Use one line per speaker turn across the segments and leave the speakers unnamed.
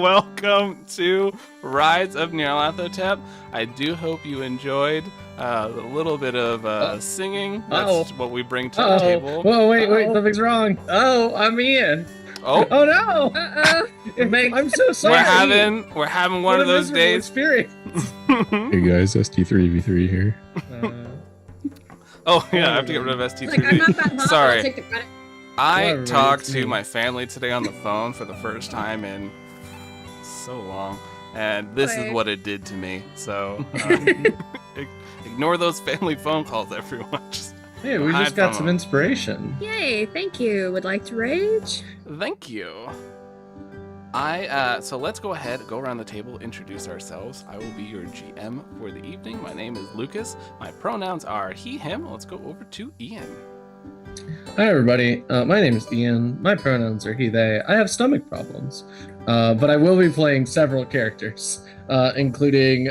Welcome to Rides of Nyarlathotep. I do hope you enjoyed a little bit of singing. That's what we bring to the table.
Whoa, wait, something's wrong. Oh, I'm Ian.
Oh
no! I'm so sorry.
We're having one of those days.
Experience.
Hey guys, ST3v3 here.
I have to get rid of ST3.
Like, I'm not that hot,
Sorry.
I'll take the credit.
I talked to my family today on the phone for the first time in so long, and this is what it did to me. So ignore those family phone calls, everyone.
Hey, we just got some inspiration.
Yay, thank you. Would like to rage?
Thank you. So let's go ahead, go around the table, introduce ourselves. I will be your GM for the evening. My name is Lucas. My pronouns are he, him. Let's go over to Ian.
Hi, everybody. My name is Ian. My pronouns are he, they. I have stomach problems, but I will be playing several characters, including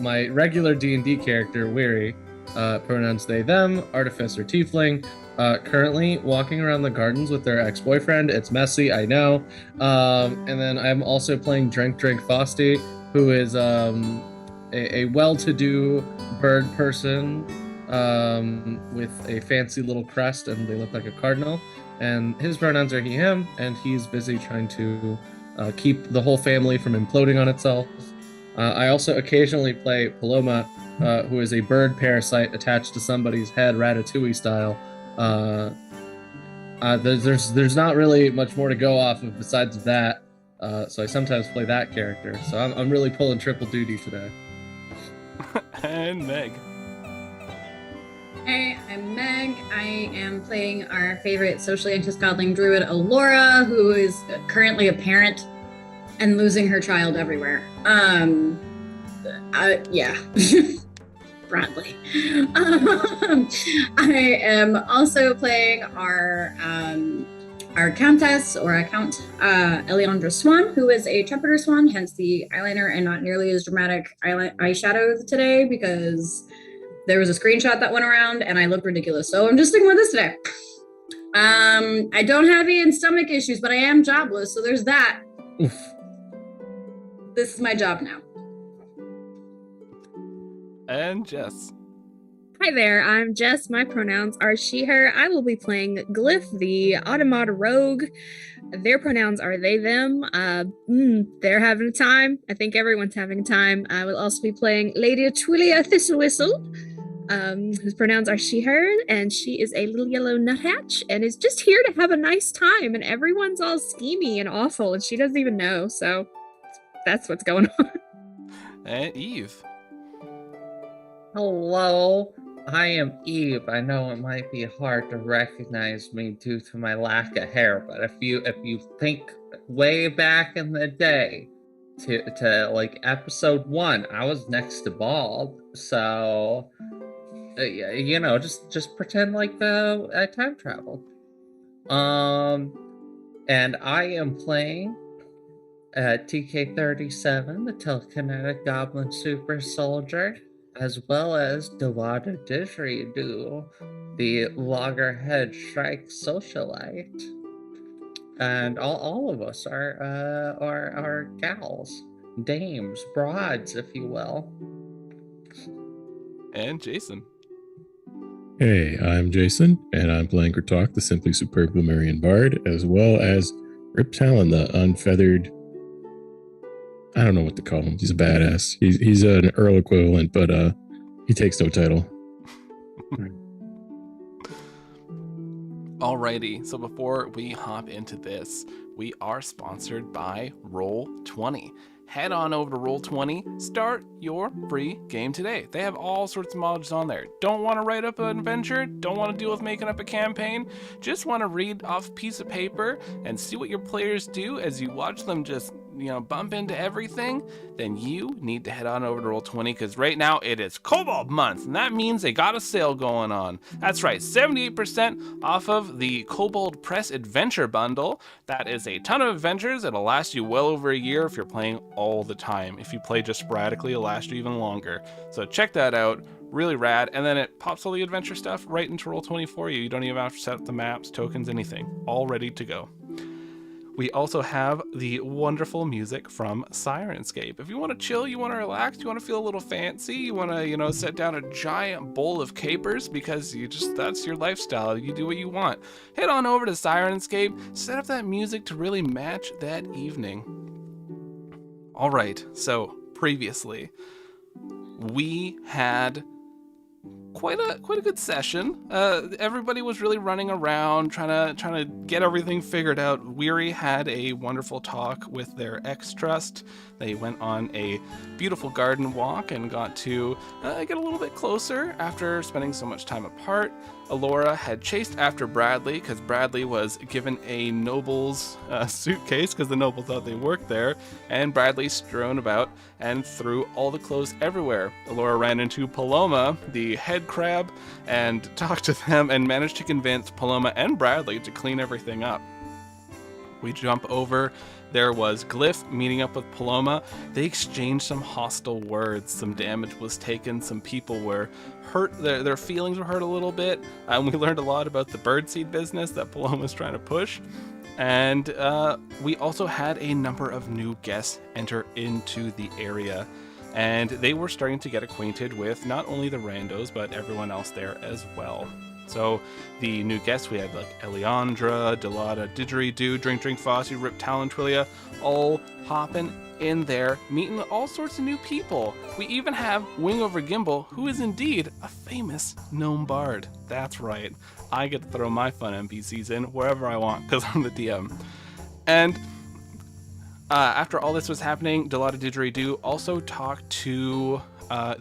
my regular D&D character, Weary, pronouns they, them, artificer, tiefling, currently walking around the gardens with their ex-boyfriend. It's messy, I know. And then I'm also playing Drink Fosty, who is a well-to-do bird person with a fancy little crest, and they look like a cardinal. And his pronouns are he, him, and he's busy trying to keep the whole family from imploding on itself. I also occasionally play Paloma, who is a bird parasite attached to somebody's head, Ratatouille style. There's not really much more to go off of besides that, so I sometimes play that character. So I'm really pulling triple duty today.
And Meg.
Hey, I'm Meg. I am playing our favorite socially anxious godling druid, Alora, who is currently a parent and losing her child everywhere. Bradley. I am also playing our countess, or our count, Eliandra Swan, who is a trumpeter swan, hence the eyeliner and not nearly as dramatic eyeshadow today, because there was a screenshot that went around and I looked ridiculous. So I'm just sticking with this today. I don't have any stomach issues, but I am jobless, so there's that.
Oof.
This is my job now.
And Jess.
Hi there, I'm Jess. My pronouns are she, her. I will be playing Glyph, the Automata Rogue. Their pronouns are they, them. They're having a time. I think everyone's having a time. I will also be playing Lady Atwilia Thistlewhistle, whose pronouns are she, her, and she is a little yellow nuthatch and is just here to have a nice time, and everyone's all schemy and awful, and she doesn't even know, so that's what's going on.
And Eve.
Hello, I am Eve. I know it might be hard to recognize me due to my lack of hair, but if you think way back in the day to like episode 1, I was next to bald. So just pretend like I time traveled. And I am playing TK-37, the telekinetic goblin super soldier, as well as Dewada Didgeridoo, the loggerhead shrike socialite. And all of us are gals, dames, broads, if you will.
And Jason.
Hey, I'm Jason, and I'm playing Kratoq, the simply superb Lumerian bard, as well as Rip Talon, the unfeathered. I don't know what to call him. He's a badass. He's an Earl equivalent, but he takes no title.
Alrighty, so before we hop into this, we are sponsored by Roll20. Head on over to Roll20, start your free game today. They have all sorts of modules on there. Don't want to write up an adventure? Don't want to deal with making up a campaign? Just want to read off a piece of paper and see what your players do as you watch them just bump into everything? Then you need to head on over to Roll20, because right now it is Kobold Month, and that means they got a sale going on. That's right, 78% off of the Kobold Press Adventure Bundle. That is a ton of adventures. It'll last you well over a year if you're playing all the time. If you play just sporadically, it'll last you even longer. So check that out. Really rad. And then it pops all the adventure stuff right into Roll20 for you. You don't even have to set up the maps, tokens, anything. All ready to go. We also have the wonderful music from Sirenscape. If you want to chill, you want to relax, you want to feel a little fancy, you want to, set down a giant bowl of capers because that's your lifestyle. You do what you want. Head on over to Sirenscape, set up that music to really match that evening. All right, so previously, we had quite a good session. Everybody was really running around trying to get everything figured out. Weary had a wonderful talk with their ex-trust. They went on a beautiful garden walk and got to get a little bit closer after spending so much time apart. Alora had chased after Bradley because Bradley was given a noble's suitcase because the noble thought they worked there, and Bradley strewn about and threw all the clothes everywhere. Alora ran into Paloma, the head crab, and talked to them and managed to convince Paloma and Bradley to clean everything up. We jump over. There was Glyph meeting up with Paloma. They exchanged some hostile words. Some damage was taken. Some people were hurt. Their feelings were hurt a little bit. And we learned a lot about the birdseed business that Paloma's trying to push. And we also had a number of new guests enter into the area. And they were starting to get acquainted with not only the randos, but everyone else there as well. So the new guests, we had like Eliandra, Delata, Didgeridoo, Drink Fossy, Rip Talon, Twillia, all hopping in there, meeting all sorts of new people. We even have Wing Over Gimbal, who is indeed a famous gnome bard. That's right. I get to throw my fun NPCs in wherever I want because I'm the DM. And after all this was happening, Delata Didgeridoo also talked to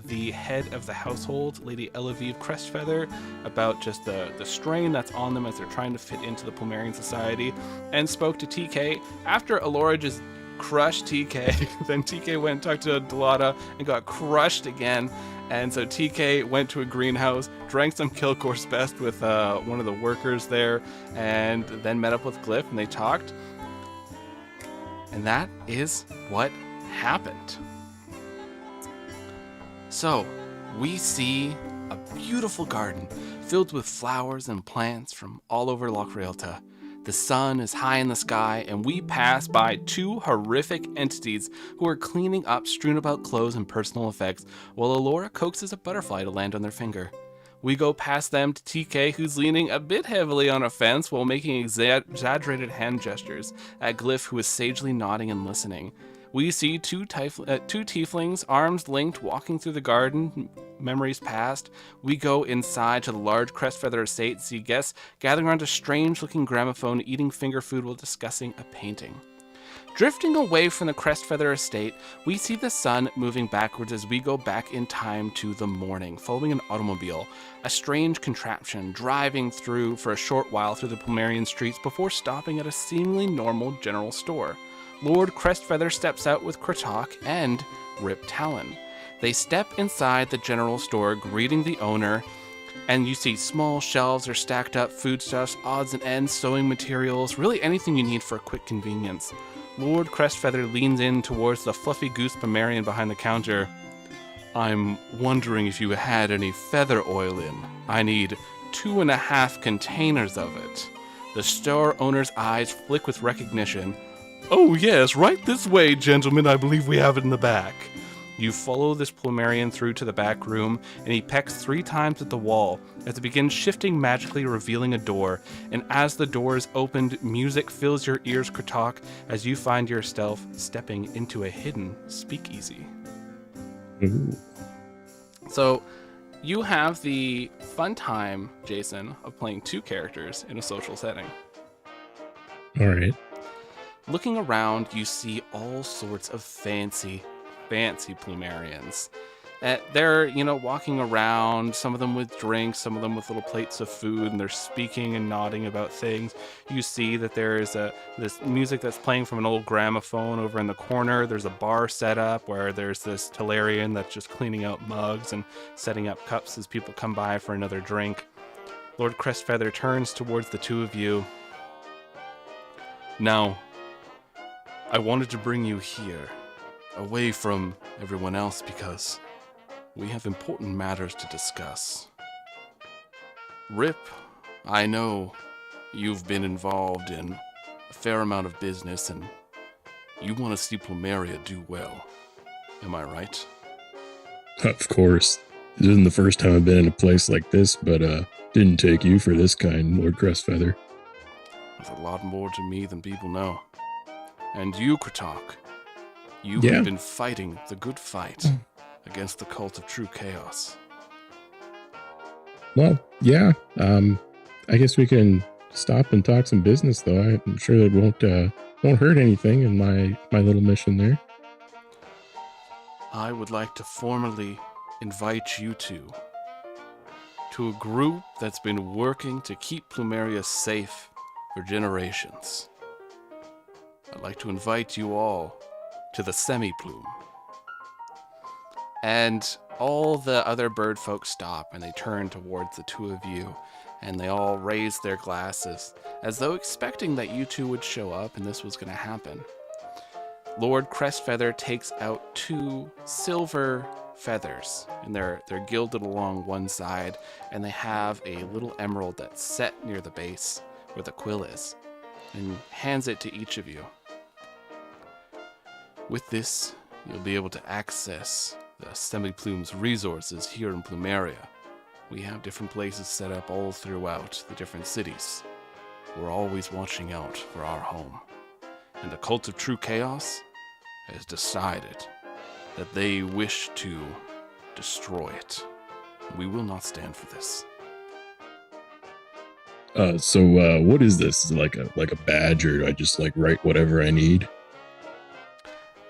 the head of the household, Lady Elavive Crestfeather, about just the strain that's on them as they're trying to fit into the Plumerian society, and spoke to TK. After Alora just crushed TK, then TK went and talked to Delata and got crushed again. And so TK went to a greenhouse, drank some Kilcore's Best with one of the workers there, and then met up with Glyph, and they talked. And that is what happened. So, we see a beautiful garden filled with flowers and plants from all over Loch Realta. The sun is high in the sky, and we pass by two horrific entities who are cleaning up strewn about clothes and personal effects, while Alora coaxes a butterfly to land on their finger. We go past them to TK, who's leaning a bit heavily on a fence while making exaggerated hand gestures at Glyph, who is sagely nodding and listening. We see two tieflings, arms linked, walking through the garden, memories past. We go inside to the large Crestfeather estate, see guests gathering around a strange-looking gramophone, eating finger food while discussing a painting. Drifting away from the Crestfeather estate, we see the sun moving backwards as we go back in time to the morning, following an automobile, a strange contraption driving through for a short while through the Plumerian streets before stopping at a seemingly normal general store. Lord Crestfeather steps out with Kratoq and Rip Talon. They step inside the general store, greeting the owner, and you see small shelves are stacked up, foodstuffs, odds and ends, sewing materials, really anything you need for a quick convenience. Lord Crestfeather leans in towards the fluffy goose Pomerian behind the counter. I'm wondering if you had any feather oil in. I need 2.5 containers of it. The store owner's eyes flick with recognition. Oh yes, right this way, gentlemen. I believe we have it in the back. You follow this Plumerian through to the back room, and he pecks 3 times at the wall as it begins shifting magically, revealing a door. And as the door is opened, music fills your ears, Kratoq, as you find yourself stepping into a hidden speakeasy.
Ooh.
So, you have the fun time, Jason, of playing 2 characters in a social setting.
All right.
Looking around, you see all sorts of fancy Plumerians. They're, walking around, some of them with drinks, some of them with little plates of food, and they're speaking and nodding about things. You see that there is this music that's playing from an old gramophone over in the corner. There's a bar set up where there's this Talarian that's just cleaning out mugs and setting up cups as people come by for another drink. Lord Crestfeather turns towards the 2 of you. Now, I wanted to bring you here, away from everyone else, because we have important matters to discuss. Rip, I know you've been involved in a fair amount of business, and you want to see Plumeria do well. Am I right?
Of course. This isn't the first time I've been in a place like this, but didn't take you for this kind, Lord Crestfeather.
There's a lot more to me than people know. And you, Kratoq, you
Yeah.
have been fighting the good fight against the cult of true chaos.
Well, yeah. I guess we can stop and talk some business, though. I'm sure it won't hurt anything in my little mission there.
I would like to formally invite you two to a group that's been working to keep Plumeria safe for generations. I'd like to invite you all to the Semi-Plume. And all the other bird folk stop and they turn towards the two of you, and they all raise their glasses as though expecting that you two would show up and this was going to happen. Lord Crestfeather takes out 2 silver feathers, and they're gilded along one side, and they have a little emerald that's set near the base where the quill is, and hands it to each of you. With this, you'll be able to access the Semi-Plume's resources here in Plumeria. We have different places set up all throughout the different cities. We're always watching out for our home. And the Cult of True Chaos has decided that they wish to destroy it. We will not stand for this.
So what is this? Is it like a badge, or do I just write whatever I need?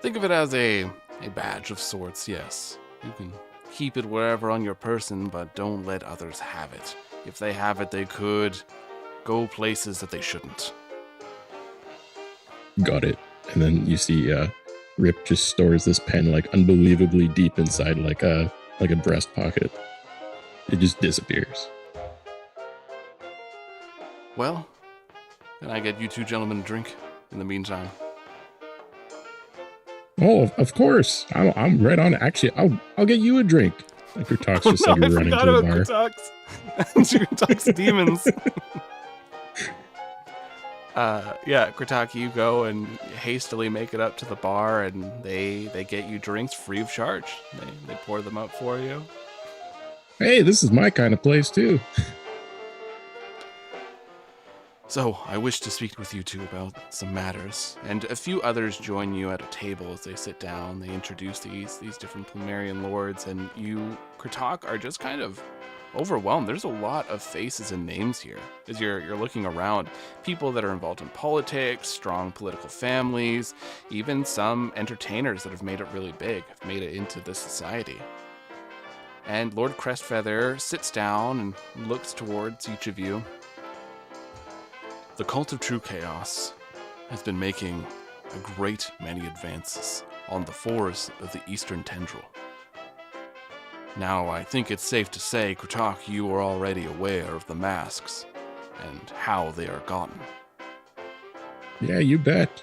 Think of it as a badge of sorts, yes. You can keep it wherever on your person, but don't let others have it. If they have it, they could go places that they shouldn't.
Got it. And then you see Rip just stores this pen unbelievably deep inside like a breast pocket. It just disappears.
Well, can I get you two gentlemen a drink in the meantime?
Oh, of course. I'm right on. Actually, I'll get you a running to the bar.
Kratoq's demons. Kratoq, you go and hastily make it up to the bar, and they get you drinks free of charge. They pour them out for you.
Hey, this is my kind of place too.
So, I wish to speak with you two about some matters, and a few others join you at a table as they sit down. They introduce these different Plumerian lords, and you, Kratoq, are just kind of overwhelmed. There's a lot of faces and names here as you're looking around. People that are involved in politics, strong political families, even some entertainers that have made it really big, have made it into this society. And Lord Crestfeather sits down and looks towards each of you. The Cult of True Chaos has been making a great many advances on the forests of the Eastern Tendril. Now, I think it's safe to say, Kratoq, you are already aware of the masks and how they are gotten.
Yeah, you bet.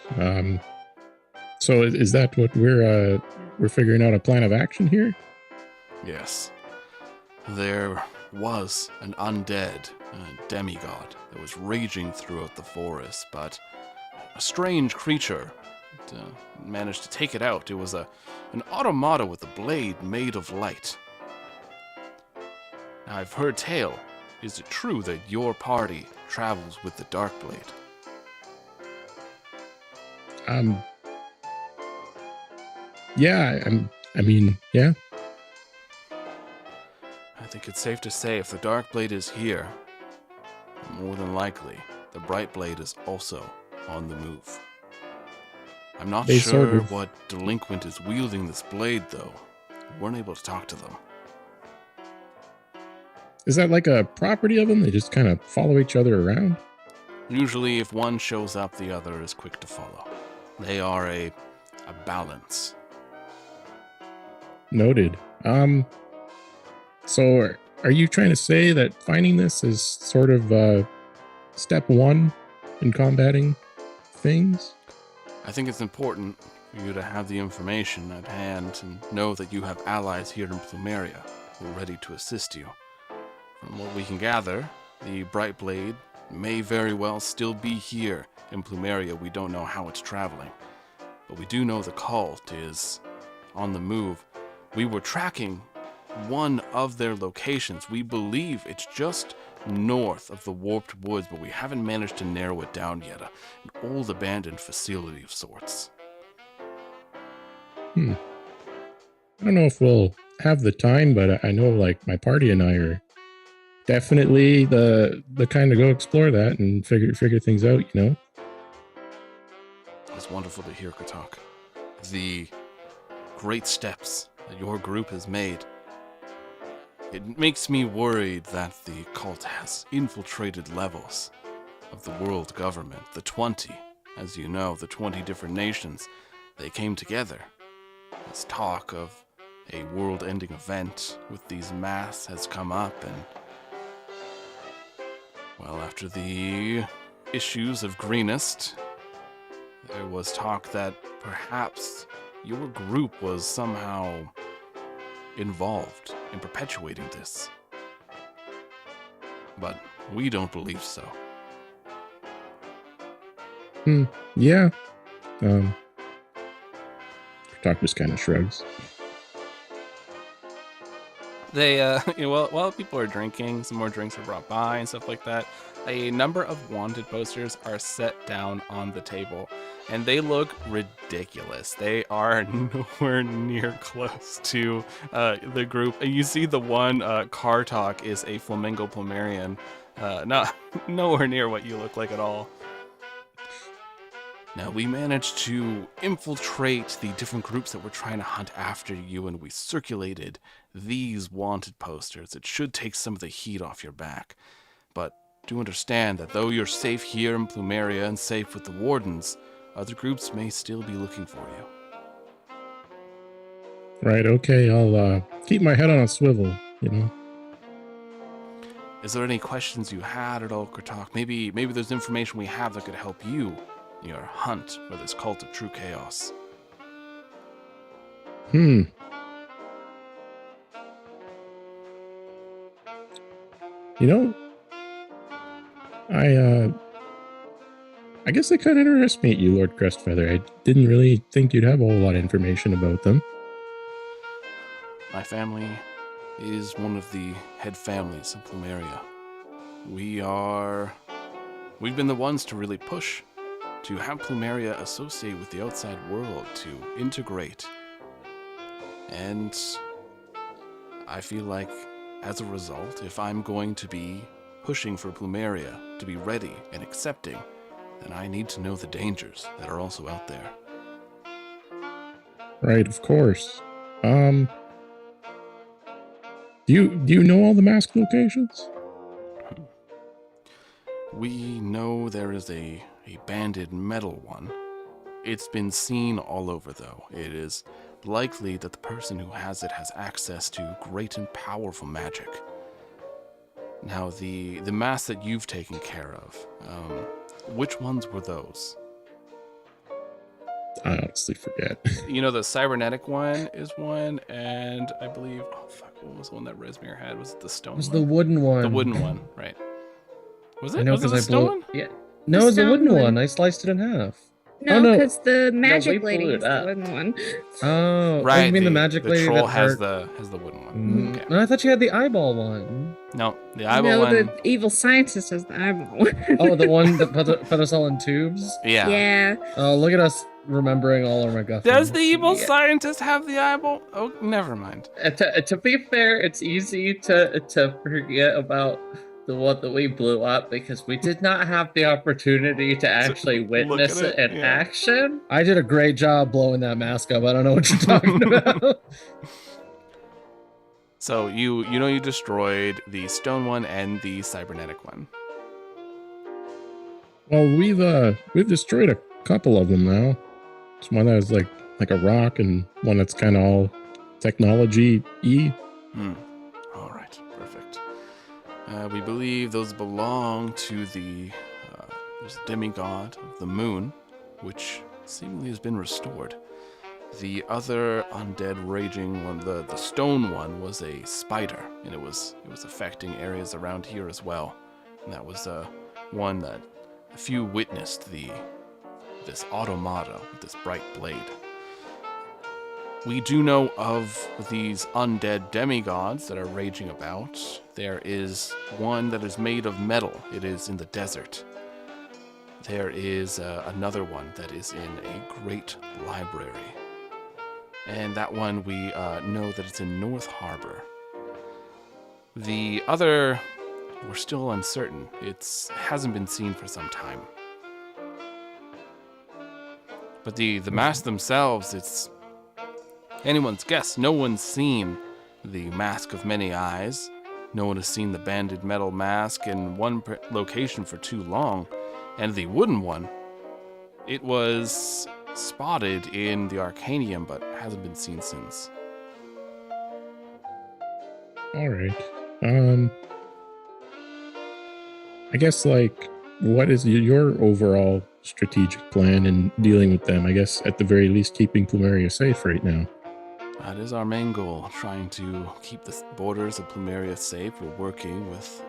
So is that what we're figuring out a plan of action here?
Yes. There was an undead demigod that was raging throughout the forest, but a strange creature managed to take it out. It was an automata with a blade made of light. Now, I've heard tale. Is it true that your party travels with the Dark Blade?
Yeah, yeah.
I think it's safe to say if the Dark Blade is here, more than likely, the Bright Blade is also on the move. I'm not sure what delinquent is wielding this blade, though. We weren't able to talk to them.
Is that like a property of them? They just kind of follow each other around?
Usually, if one shows up, the other is quick to follow. They are a balance.
Noted. So are you trying to say that finding this is sort of step one in combating things?
I think it's important for you to have the information at hand and know that you have allies here in Plumeria who are ready to assist you. From what we can gather, the Bright Blade may very well still be here in Plumeria. We don't know how it's traveling, but we do know the cult is on the move. We were tracking one of their locations. We believe it's just north of the Warped Woods, but we haven't managed to narrow it down yet. An old abandoned facility of sorts.
I don't know if we'll have the time, but I know like my party and I are definitely the kind to go explore that and figure things out, you know?
It's wonderful to hear, Kratoq. The great steps that your group has made. It makes me worried that the cult has infiltrated levels of the world government. The 20, as you know, the 20 different nations, they came together. This talk of a world-ending event with these masks has come up, and well, after the issues of Greenest, there was talk that perhaps your group was somehow involved in perpetuating this. But we don't believe so.
Yeah. Kratoq just kind of shrugs.
They, while people are drinking, some more drinks are brought by and stuff like that. A number of wanted posters are set down on the table, and they look ridiculous. They are nowhere near close to the group. You see the one, Kratoq is a Flamingo Plumerian. Not nowhere near what you look like at all. Now, we managed to infiltrate the different groups that were trying to hunt after you, and we circulated these wanted posters. It should take some of the heat off your back. But do understand that though you're safe here in Plumeria and safe with the wardens, other groups may still be looking for you.
Right, okay, I'll keep my head on a swivel, you know?
Is there any questions you had at all, Kratoq? Maybe there's information we have that could help you in your hunt for this cult of true chaos.
You know, I guess they kind of underestimate you, Lord Crestfeather. I didn't really think you'd have a whole lot of information about them.
My family is one of the head families in Plumeria. We've been the ones to really push to have Plumeria associate with the outside world, to integrate. And I feel like, as a result, if I'm going to be pushing for Plumeria to be ready and accepting, then I need to know the dangers that are also out there.
Right, of course. Do you know all the mask locations?
We know there is a banded metal one. It's been seen all over, though. It is likely that the person who has it has access to great and powerful magic. Now, the masks that you've taken care of, which ones were those?
I honestly forget.
You know, the cybernetic one is one, and I believe, what was the one that Resmir had? Was it the stone
It was
one?
the wooden one.
The wooden one, right. Was it?
I know
Was it
because
the
I
stone
blew.
one?
Yeah. No, it was the
stone
wooden
one.
one. I sliced it in half.
No,
no.
because the magic
we
lady
blew it
is the
up.
wooden one.
Oh,
Right.
you mean the magic lady
troll
that
has
hurt?
the wooden one.
Mm,
Okay.
No, I thought you had the eyeball one.
No, the eyeball
No,
one.
the evil scientist has the eyeball.
Oh, the one that put us all in tubes?
Yeah.
Yeah.
Oh, look at us remembering all our MacGuffins.
Does the evil
Yeah.
scientist have the eyeball? Oh, never mind.
To be fair, it's easy to forget about the one that we blew up because we did not have the opportunity to actually witness
at
it
it,
in
yeah.
action.
I did a great job blowing that mask up. I don't know what you're talking about.
So you destroyed the stone one and the cybernetic one.
Well, we've destroyed a couple of them now. There's one that was like a rock, and one that's kind of all technology-y.
All right, perfect. We believe those belong to there's a demigod of the moon, which seemingly has been restored. The other undead raging one, the stone one, was a spider, and it was affecting areas around here as well. And that was one that few witnessed this automata with this bright blade. We do know of these undead demigods that are raging about. There is one that is made of metal. It is in the desert. There is another one that is in a great library. And that one we know that it's in North Harbor. The other, we're still uncertain. It hasn't been seen for some time. But the masks themselves, it's anyone's guess. No one's seen the Mask of Many Eyes. No one has seen the banded metal mask in one location for too long. And the wooden one, it was spotted in the Arcanium, but hasn't been seen since.
All right. I guess, like, what is your overall strategic plan in dealing with them? I guess, at the very least, keeping Plumeria safe right now.
That is our main goal, trying to keep the borders of Plumeria safe. We're working with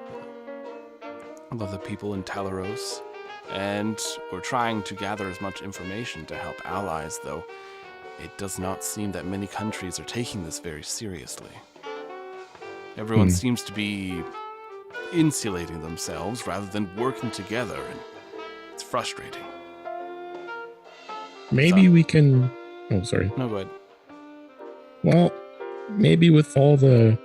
other people in Talaros, and we're trying to gather as much information to help allies, though it does not seem that many countries are taking this very seriously. Everyone seems to be insulating themselves rather than working together, and it's frustrating.
Maybe we can... Oh, sorry.
No, go ahead.
Well, maybe with all the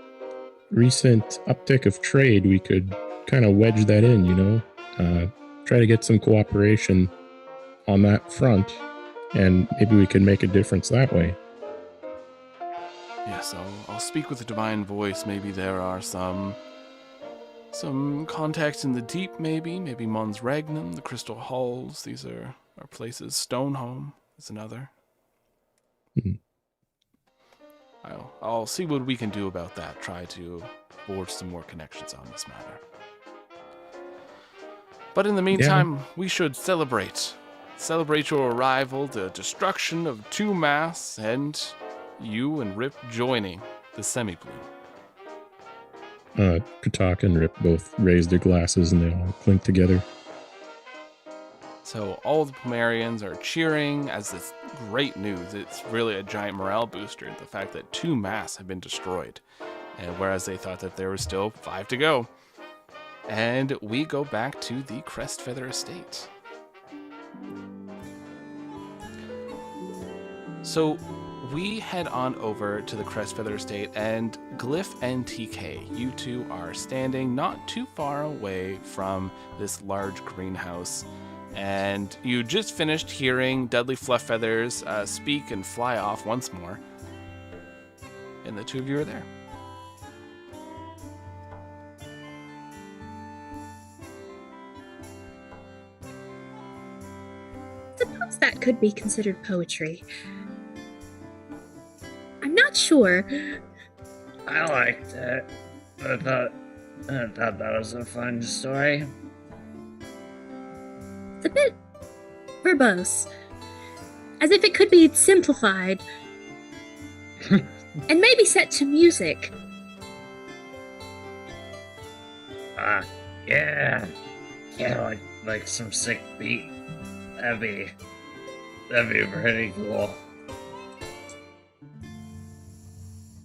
recent uptick of trade, we could kind of wedge that in, you know? Try to get some cooperation on that front, and maybe we can make a difference that way.
Yes, I'll speak with the Divine Voice. Maybe there are some contacts in the deep, maybe Mons Regnum, the Crystal Halls. These are places. Stoneholm is another. I'll see what we can do about that. Try to forge some more connections on this matter. But in the meantime, we should celebrate. Celebrate your arrival, the destruction of 2 masks, and you and Rip joining the Semi-Bloom.
Kratoq and Rip both raise their glasses and they all clink together.
So all the Plumerians are cheering as this great news. It's really a giant morale booster, the fact that 2 masks have been destroyed, and whereas they thought that there were still 5 to go. And we go back to the Crestfeather Estate. So we head on over to the Crestfeather Estate, and Glyph and TK, you two are standing not too far away from this large greenhouse. And you just finished hearing Dudley Flufffeathers speak and fly off once more. And the two of you are there.
Suppose that could be considered poetry. I'm not sure.
I liked it. I thought that was a fun story.
It's a bit verbose. As if it could be simplified. And maybe set to music.
Yeah. Yeah, like some sick beat. That'd be pretty cool.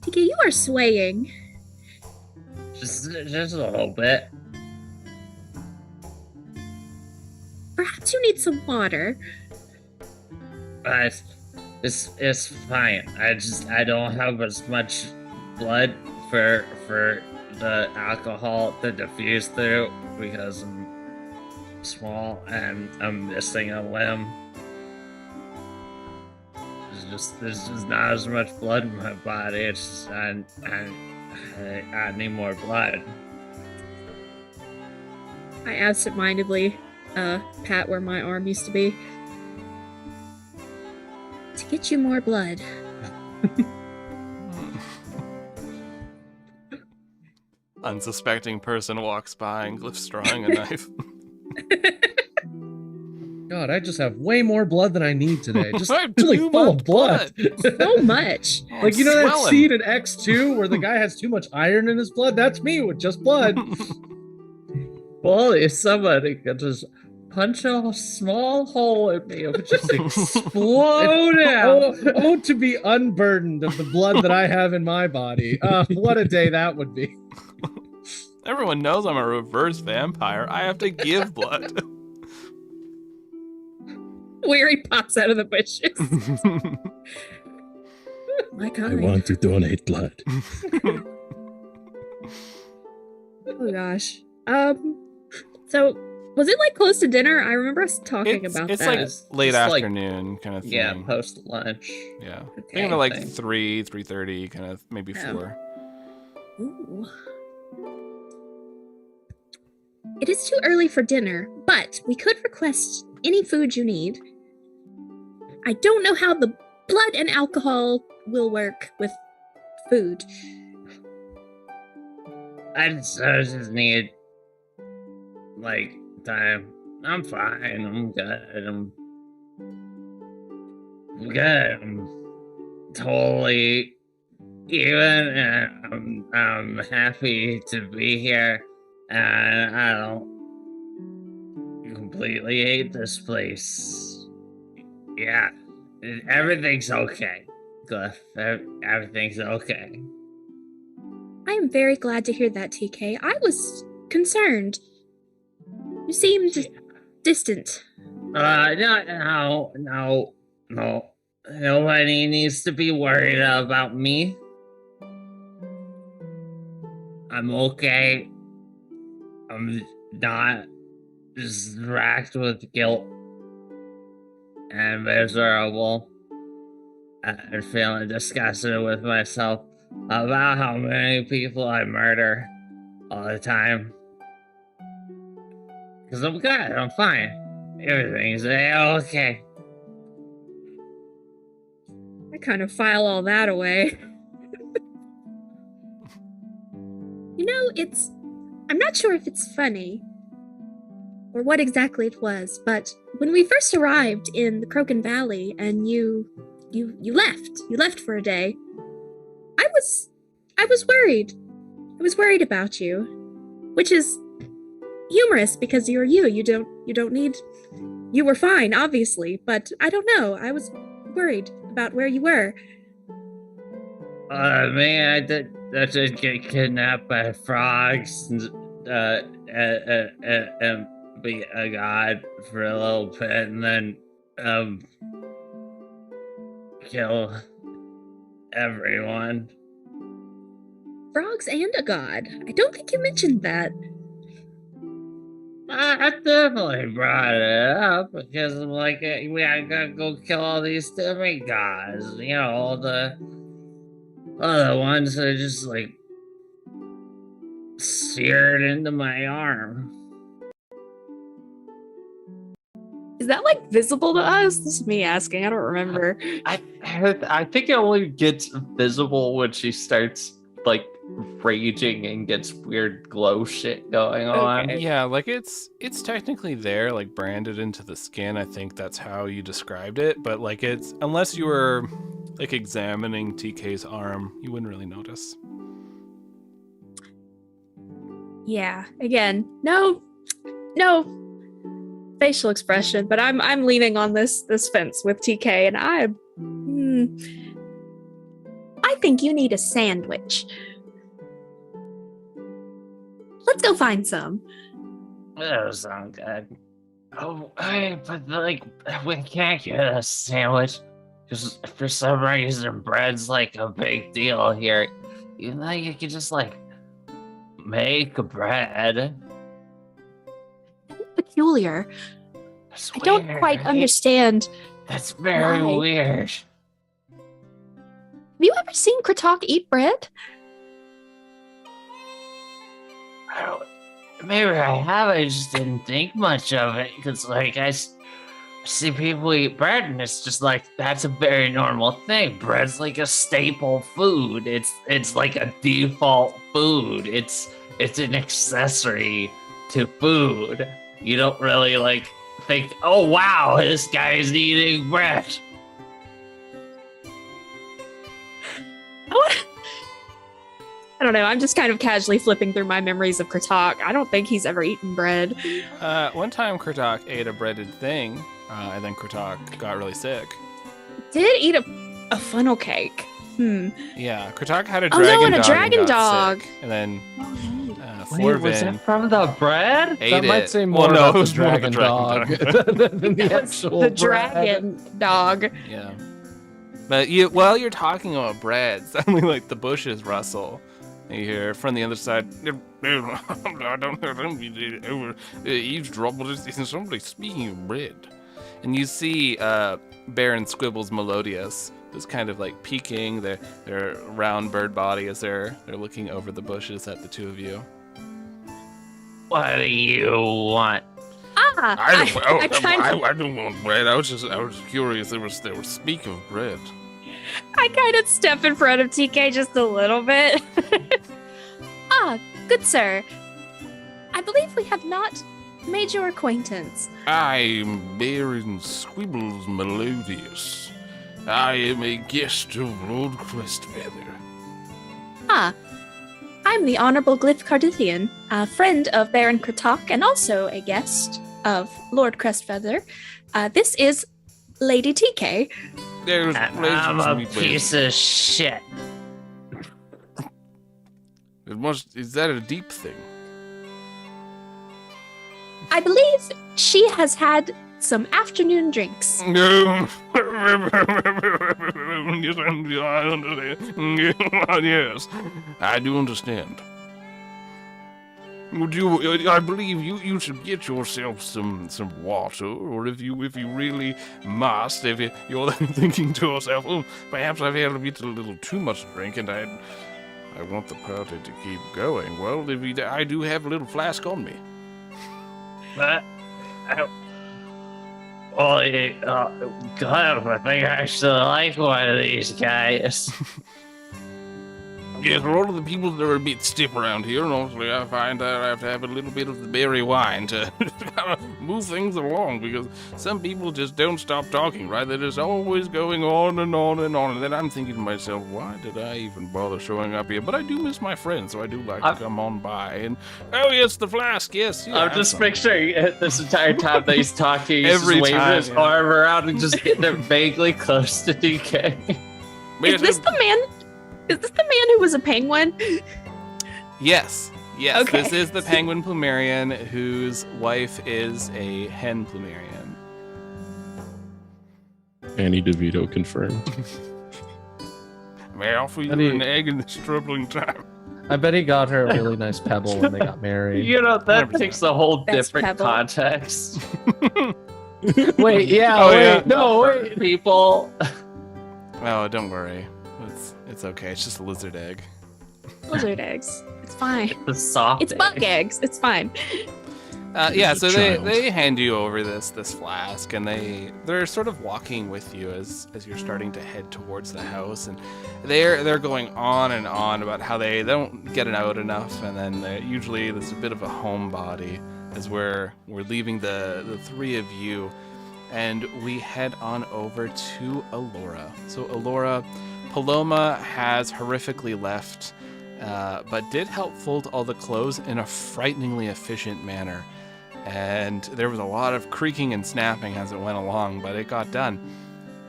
TK, you are swaying.
Just a little bit.
Perhaps you need some water.
It's fine. I don't have as much blood for the alcohol to diffuse through because I'm small and I'm missing a limb. There's just not as much blood in my body. It's just I need more blood.
I absentmindedly pat where my arm used to be. To get you more blood.
Unsuspecting person walks by and Glyph's drawing a knife.
God, I just have way more blood than I need today. Just
I have
really
too
full
much
of blood.
So much.
Like, you know that
Swelling.
scene in X2 where the guy has too much iron in his blood? That's me with just blood.
Well, if somebody could just punch a small hole in me, it would just explode out.
Oh, to be unburdened of the blood that I have in my body. What a day that would be.
Everyone knows I'm a reverse vampire. I have to give blood.
Weary pops out of the bushes. My
I
God.
want to donate blood.
Oh gosh. So was it like close to dinner? I remember us talking about
it's
that.
like late
It's like-
afternoon kind of thing.
Yeah, post lunch.
Yeah.
Okay.
Think of it like
Thing.
3:30, kind of maybe
Yeah.
4.
Ooh. It is too early for dinner, but we could request any food you need. I don't know how the blood and alcohol will work with food.
I just need like time. I'm fine. I'm good. I'm good. I'm totally even, and I'm happy to be here. And I don't completely hate this place. Yeah, everything's okay, Glyph. Everything's okay.
I am very glad to hear that, TK. I was concerned. You seemed distant.
No. Nobody needs to be worried about me. I'm okay. I'm not just racked with guilt and miserable and feeling disgusted with myself about how many people I murder all the time. Because I'm good, I'm fine. Everything's okay.
I kind of file all that away. You know, I'm not sure if it's funny or what exactly it was, but when we first arrived in the Croken Valley and you left for a day, I was worried. I was worried about you, which is humorous because you're you. You don't need. You were fine, obviously, but I don't know. I was worried about where you were.
Man, I did get kidnapped by frogs and be a god for a little bit, and then kill everyone.
Frogs and a god. I don't think you mentioned that.
I definitely brought it up because I'm like, we gotta go kill all these demigods. You know, all the other ones that are just like seared into my arm.
Is that like visible to us? This is me asking. I don't remember.
I think it only gets visible when she starts like raging and gets weird glow shit going on.
Okay.
Yeah, like it's technically there, like branded into the skin. I think that's how you described it, but like it's unless you were like examining TK's arm, you wouldn't really notice.
Yeah. Again, no facial expression, but I'm leaning on this fence with TK, and I think you need a sandwich. Let's go find some.
That sounds good. Oh, hey, but like, we can't get a sandwich because for some reason bread's like a big deal here. You know, you could just like make bread.
Peculiar.
That's
I don't
weird,
quite
right?
understand.
That's very
why.
weird.
Have you ever seen Kratoq eat bread?
I don't. Maybe I have. I just didn't think much of it because, like, I see people eat bread, and it's just like that's a very normal thing. Bread's like a staple food. It's like a default food. It's an accessory to food. You don't really like think, oh wow, this guy's eating bread.
I
don't know. I'm just kind of casually flipping through my memories of Kratoq. I don't think he's ever eaten bread.
One time Kratoq ate a breaded thing, and then Kratoq got really sick.
Did eat a funnel cake.
Yeah, Kratoq had a
Oh,
dragon
no, and a
dog
dragon
and got
dog.
sick. And then
Wait, was
Florvin
it from the bread?
ate
That
it.
might say
Well,
more
no,
about
it was
the
more of
dragon
the
dog than the actual
The
bread.
dragon dog.
Yeah. But you, while you're talking about bread, suddenly like the bushes rustle. And you hear from the other side, I don't know, eavesdrop, but it's somebody speaking of bread. And you see Baron Squibbles Melodious, just kind of like peeking their round bird body as they're looking over the bushes at the two of you.
What do you want?
I
don't want bread. I was curious. They were speaking of bread.
kind of step in front of TK just a little bit. Good sir. I believe we have not made your acquaintance.
I'm Baron Squibbles Melodious. I am a guest of Lord Crestfeather.
I'm the Honorable Glyph Cardithian, a friend of Baron Kratoq and also a guest of Lord Crestfeather. This is Lady TK.
There's
I'm
pleasure to
a
meet you.
piece of shit.
Is that a deep thing?
I believe she has had some afternoon drinks.
No. Yes, I understand. Yes, I do understand. I believe you should get yourself some water, or if you really must, if you're thinking to yourself, oh, perhaps I've had a little too much drink, and I want the party to keep going. Well, I do have a little flask on me.
But God, I think I actually like one of these guys.
Yes, a lot of the people that are a bit stiff around here, and obviously I find that I have to have a little bit of the berry wine to kind of move things along, because some people just don't stop talking, right? They're just always going on and on and on, and then I'm thinking to myself, why did I even bother showing up here? But I do miss my friends, so I do like to come on by, and oh yes, the flask, yes. Yeah,
I'm just picturing this entire time that he's talking, he's
Every
just waving
time,
his
yeah.
arm around and just getting it vaguely close to DK.
Is this the man? Is this the man who was a penguin?
Yes.
Okay.
This is the penguin plumerian whose wife is a hen plumerian.
Annie DeVito confirmed.
May I offer you
Honey.
an egg in this troubling time?
I bet he got her a really nice pebble when they got married.
You know, that
100%.
takes a whole
Best
different
pebble.
context.
Wait, yeah,
Oh,
wait,
yeah.
no, wait.
People.
Oh, don't worry. It's okay. It's just a lizard egg.
Lizard eggs. It's fine.
The soft.
It's bug eggs. It's fine.
Yeah,
He's
so
a child.
they hand you over this flask, and they're sort of walking with you as you're starting to head towards the house, and they're going on and on about how they don't get it out enough, and then usually there's a bit of a homebody as we're leaving the three of you, and we head on over to Alora. So Alora, Paloma has horrifically left, but did help fold all the clothes in a frighteningly efficient manner. And there was a lot of creaking and snapping as it went along, but it got done.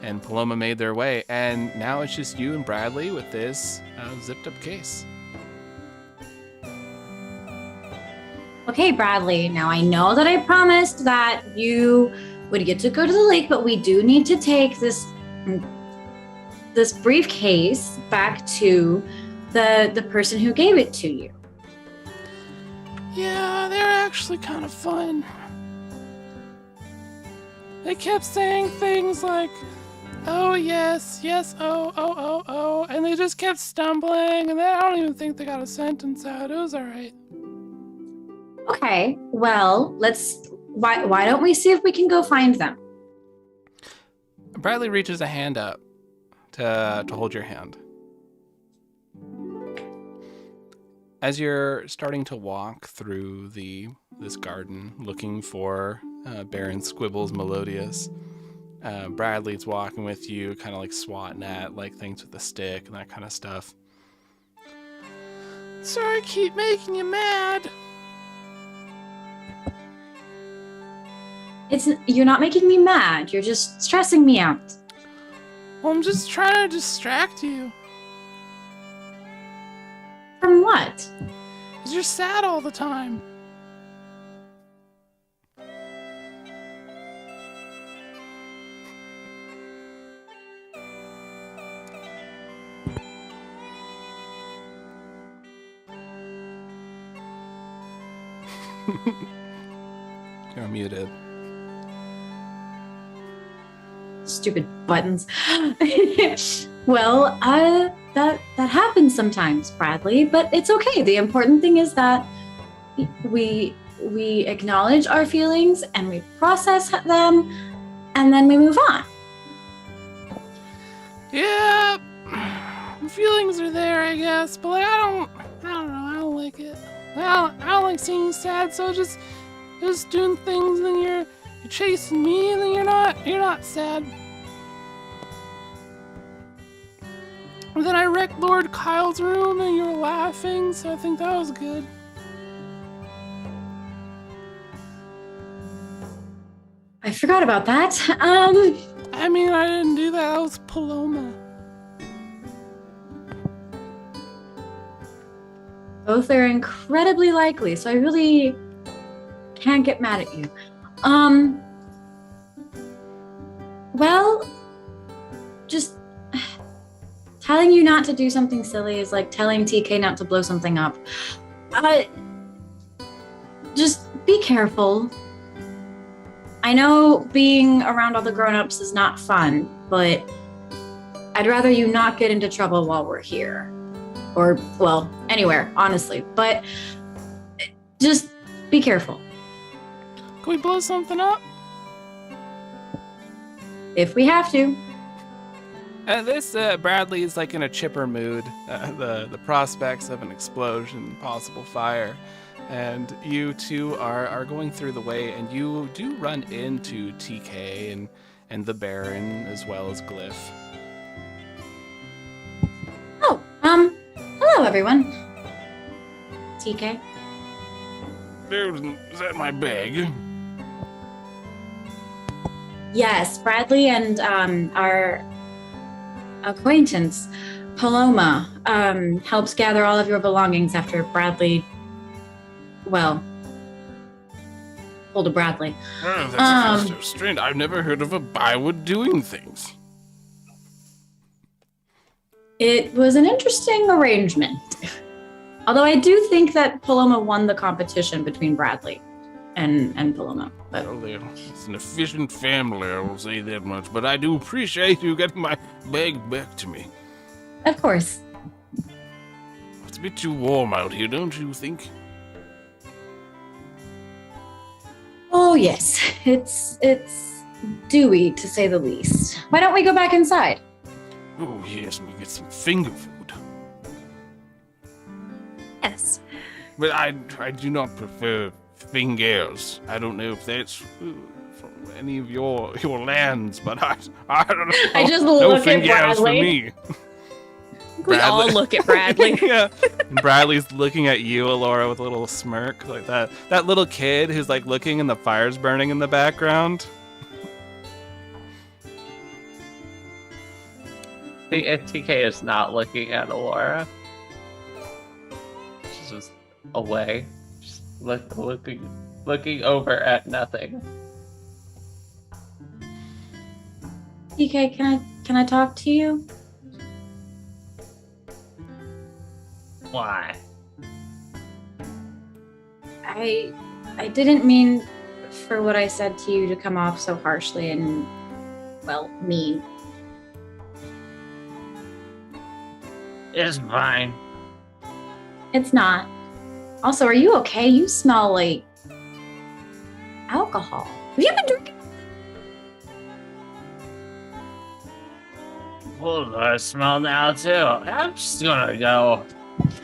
And Paloma made their way, and now it's just you and Bradley with this zipped up case.
Okay, Bradley, now I know that I promised that you would get to go to the lake, but we do need to take this briefcase back to the person who gave it to you.
Yeah, they're actually kind of fun. They kept saying things like, oh yes, oh, and they just kept stumbling, and I don't even think they got a sentence out. It was alright.
Okay, well, why don't we see if we can go find them?
Bradley reaches a hand up to hold your hand. As you're starting to walk through this garden looking for Baron Squibbles Melodious, Bradley's walking with you, kind of like swatting at like things with a stick and that kind of stuff. Sorry I keep making you mad.
You're not making me mad. You're just stressing me out.
Well, I'm just trying to distract you.
From what?
'Cause you're sad all the time. You're muted.
Stupid buttons. Well, that happens sometimes, Bradley, but it's okay. The important thing is that we acknowledge our feelings and we process them, and then we move on.
Yeah, the feelings are there, I guess, but like, I don't know, I don't like it. I don't like seeing you sad, so just doing things, and you're chasing me, and then you're not sad. And then I wrecked Lord Kyle's room, and you were laughing, so I think that was good.
I forgot about that.
I mean, I didn't do that. That was Paloma.
Both are incredibly likely, so I really can't get mad at you. Well, just telling you not to do something silly is like telling TK not to blow something up. Just be careful. I know being around all the grown-ups is not fun, but I'd rather you not get into trouble while we're here. Or, well, anywhere, honestly. But just be careful.
Can we blow something up?
If we have to.
This Bradley is like in a chipper mood. The prospects of an explosion, possible fire, and you two are going through the way, and you do run into TK and the Baron as well as Glyph.
Oh, hello everyone. TK.
Is that my bag?
Yes, Bradley and our acquaintance, Paloma, helps gather all of your belongings after Bradley, well, pulled a Bradley.
Oh, that's so strange. I've never heard of a Bywood doing things.
It was an interesting arrangement. Although I do think that Paloma won the competition between Bradley and Paloma. But
Well, it's an efficient family, I will say that much. But I do appreciate you getting my bag back to me.
of course.
It's a bit too warm out here, don't you think?
Oh yes, it's dewy to say the least. Why don't we go back inside?
Oh, yes, we get some finger food.
Yes.
But I do not prefer fingers. I don't know if that's from any of your lands, but I don't know.
I just
no
look at
fingers for
Bradley.
me.
We all
Bradley.
look at Bradley.
Yeah. And Bradley's looking at you, Alora, with a little smirk like that. That little kid who's like looking and the fire's burning in the background.
The TK is not looking at Alora. She's just away. Just looking over at nothing.
TK, can I talk to you?
Why?
I didn't mean for what I said to you to come off so harshly and, well, mean.
It's fine.
It's not. Also, are you okay? You smell like alcohol. Have you been drinking?
Well, I smell now too. I'm just gonna go.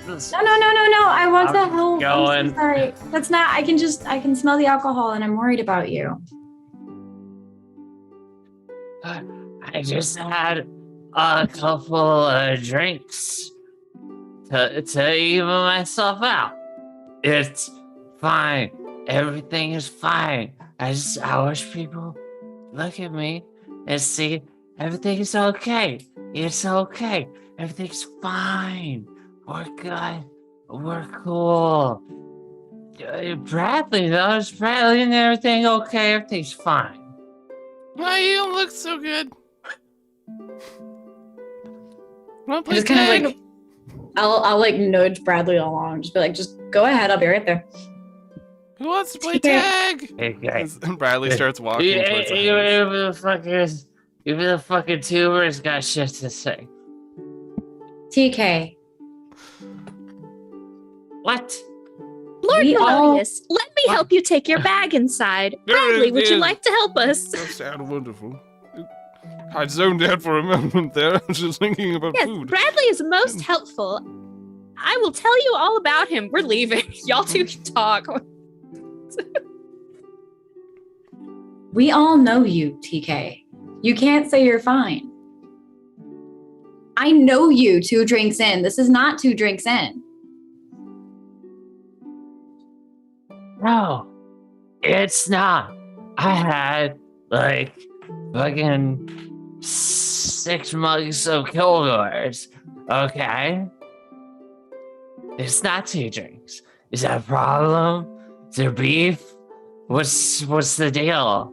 No. I want to
I'm
help. I'm
going.
so sorry. That's not. I can smell the alcohol, and I'm worried about you.
I just had a couple of drinks.
to even myself out. It's fine. Everything is fine. I wish people look at me and see everything is okay. It's okay. Everything's fine. We're good. We're cool. Bradley, though, is Bradley and everything okay? Everything's fine.
Why you don't look so good? Wanna play
Just kind of
tag?
like, I'll like nudge Bradley along. Just be like, just go ahead. I'll be right there.
Who wants to play
Okay.
tag?
Okay.
And Bradley starts walking towards the house.
Even the fucking tumors got shit to say.
TK.
What?
Lord
We all-
Melodious, let me help you take your bag inside. Bradley, would you like to help us?
That sounded wonderful. I zoned out for a moment there. I was just thinking about
Yes,
food.
Bradley is most helpful. I will tell you all about him. We're leaving. Y'all two can talk.
We all know you, TK. You can't say you're fine. I know you 2 drinks in. This is not 2 drinks in.
No, it's not. I had like fucking 6 mugs of Kilgore's. Okay, it's not 2 drinks. Is that a problem? Is there beef? What's the deal?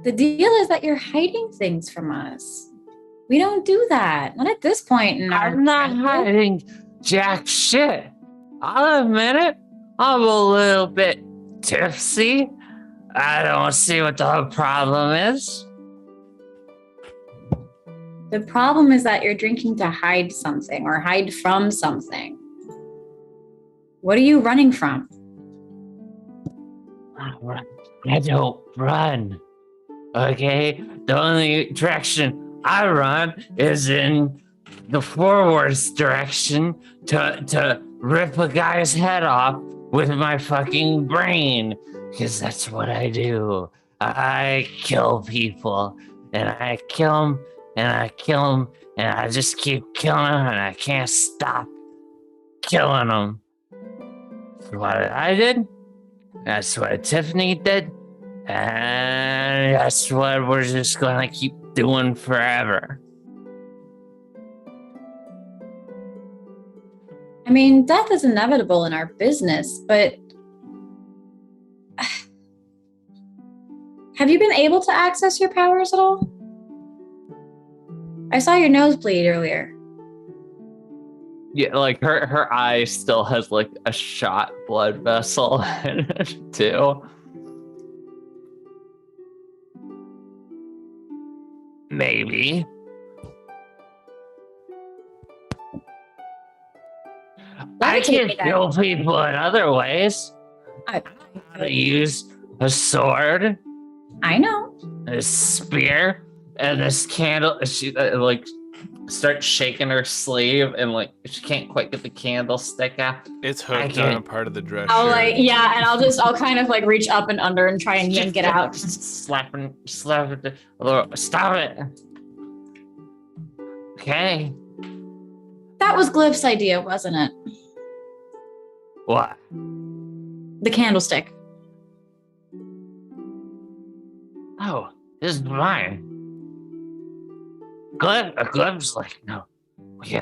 The deal is that you're hiding things from us. We don't do that. Not at this point in our
I'm not hiding jack shit. I'll admit it. I'm a little bit tipsy. I don't see what the problem is.
The problem is that you're drinking to hide something or hide from something. What are you running from?
I don't run. Okay? The only direction I run is in the forwards direction to rip a guy's head off with my fucking brain. Because that's what I do. I kill people. And I kill them. And I kill them. And I just keep killing them. And I can't stop killing them. That's what I did. That's what Tiffany did. And that's what we're just gonna keep doing forever.
I mean, death is inevitable in our business, but have you been able to access your powers at all? I saw your nose bleed earlier.
Yeah, like her eye still has like a shot blood vessel in it too.
Maybe. I can kill people in other ways.
I
use a sword,
know.
a spear, and this candle. She like starts shaking her sleeve, and like she can't quite get the candlestick out.
It's hooked on a part of the dress
I'll
shirt.
and I'll kind of like reach up and under and try and yank it out.
Slap it. Stop it. Okay.
That was Glyph's idea, wasn't it?
What?
The candlestick.
Oh, this is mine. Gleb's like, no, we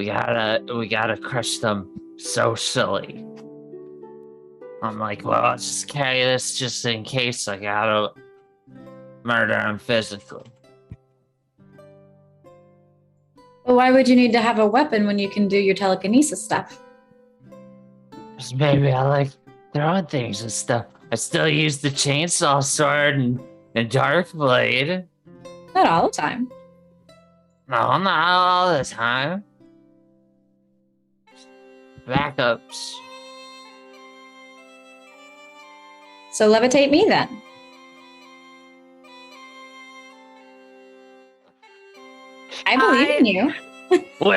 gotta crush them socially. I'm like, well, I'll just carry this just in case I gotta murder him physically.
Well, why would you need to have a weapon when you can do your telekinesis stuff?
Because maybe I like throwing things and stuff. I still use the chainsaw sword and dark blade.
Not all the time.
No, not all the time. Backups.
So levitate me then. I believe in you.
What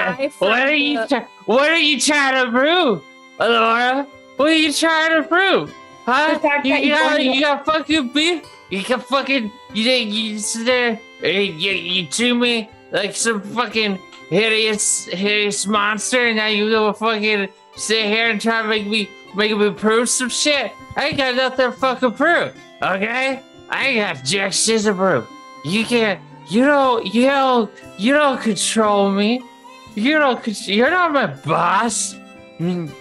are you trying to prove, Laura? What are you trying to prove? Huh?
The fact that
You got fucking beef
You can fucking you sit there and you treat me like some fucking hideous monster, and now you go fucking sit here and try to make me prove some shit. I ain't got nothing to fucking prove, okay? I ain't got jack shit to prove. You can't. You don't control me. You're not my boss. I'm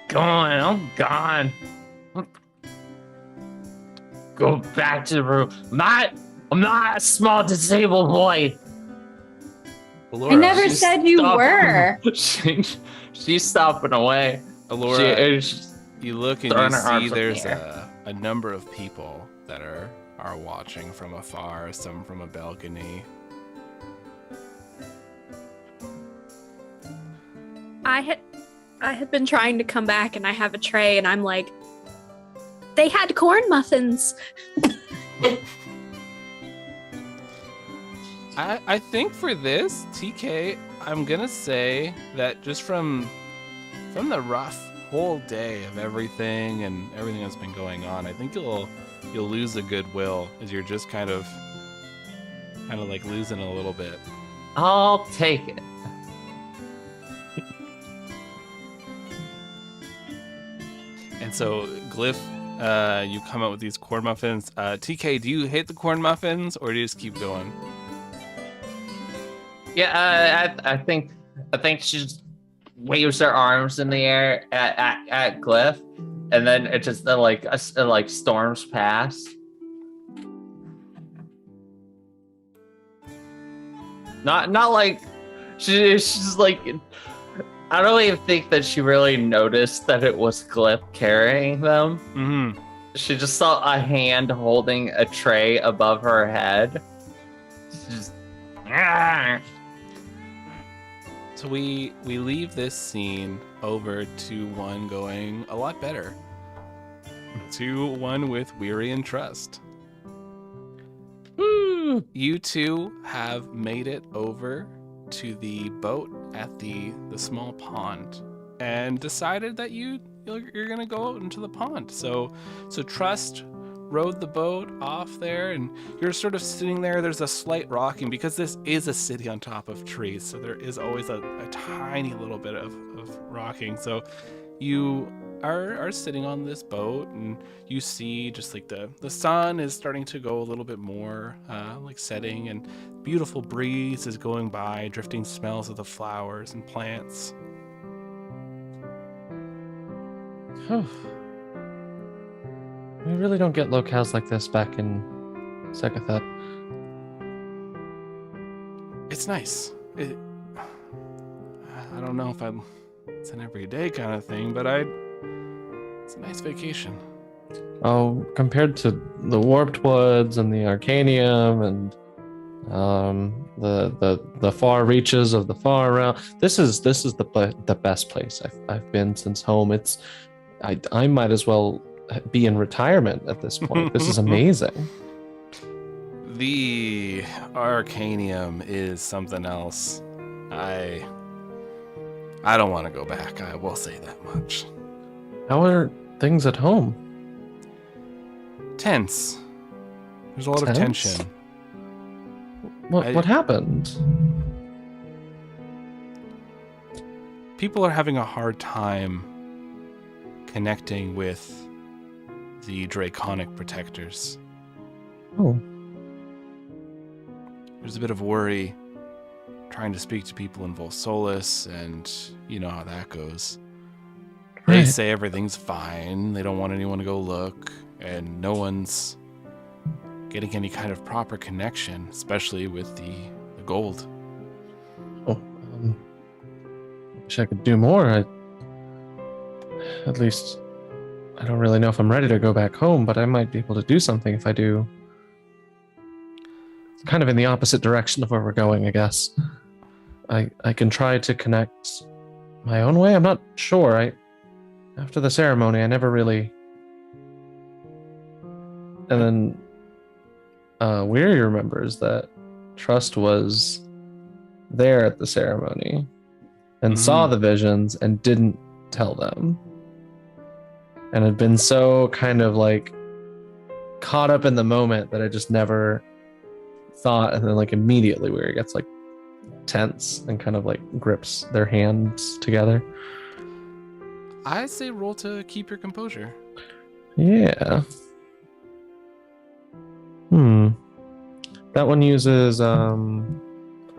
gone. Go back to the room. I'm not a small disabled boy.
Allura,
I never
she's
said you
stopping-
were.
She's stopping away.
Allura, you look and
throwing
you
her arms
see
up in the
there's
air.
a number of people that are watching from afar, some from a balcony.
I had been trying to come back, and I have a tray, and I'm like, they had corn muffins.
I think for this, TK, I'm gonna say that just from the rough whole day of everything that's been going on, I think you'll lose the goodwill as you're just kind of like losing a little bit.
I'll take it.
And so, Glyph, you come out with these corn muffins. TK, do you hit the corn muffins or do you just keep going?
Yeah, I think she just waves her arms in the air at Glyph, and then it just like storms past. Not like she's like, I don't even think that she really noticed that it was Glyph carrying them.
Mm-hmm.
She just saw a hand holding a tray above her head. She just.
So we leave this scene over to one going a lot better. To one with Weary and Trust. You two have made it over to the boat at the small pond and decided that you're gonna go out into the pond. So Trust rowed the boat off there, and you're sort of sitting there. There's a slight rocking because this is a city on top of trees, so there is always a tiny little bit of rocking. So you are sitting on this boat, and you see just like the sun is starting to go a little bit more like setting, and beautiful breeze is going by, drifting smells of the flowers and plants.
We really don't get locales like this back in Sekathet.
It's nice. I don't know if it's an everyday kind of thing, but it's a nice vacation.
Oh, compared to the Warped Woods and the Arcanium and the far reaches of the far realm, this is the best place I've been since home. I might as well be in retirement at this point. This is amazing.
The Arcanium is something else. I don't want to go back. I will say that much.
How are things at home?
Tense. There's a lot of tension.
What happened?
People are having a hard time connecting with the Draconic protectors.
Oh.
There's a bit of worry trying to speak to people in Volsolis, and you know how that goes. They
Right.
say everything's fine. They don't want anyone to go look, and no one's getting any kind of proper connection, especially with the gold.
Oh, wish I could do more. At least, I don't really know if I'm ready to go back home, but I might be able to do something if I do. It's kind of in the opposite direction of where we're going, I guess. I can try to connect my own way. I'm not sure. After the ceremony, I never really. And then Weary remembers that Trust was there at the ceremony and saw the visions and didn't tell them. And had been so kind of like
caught up in the moment that I just never thought, and then like immediately where it gets like tense and kind of like grips their hands together.
I say roll to keep your composure.
Yeah. That one uses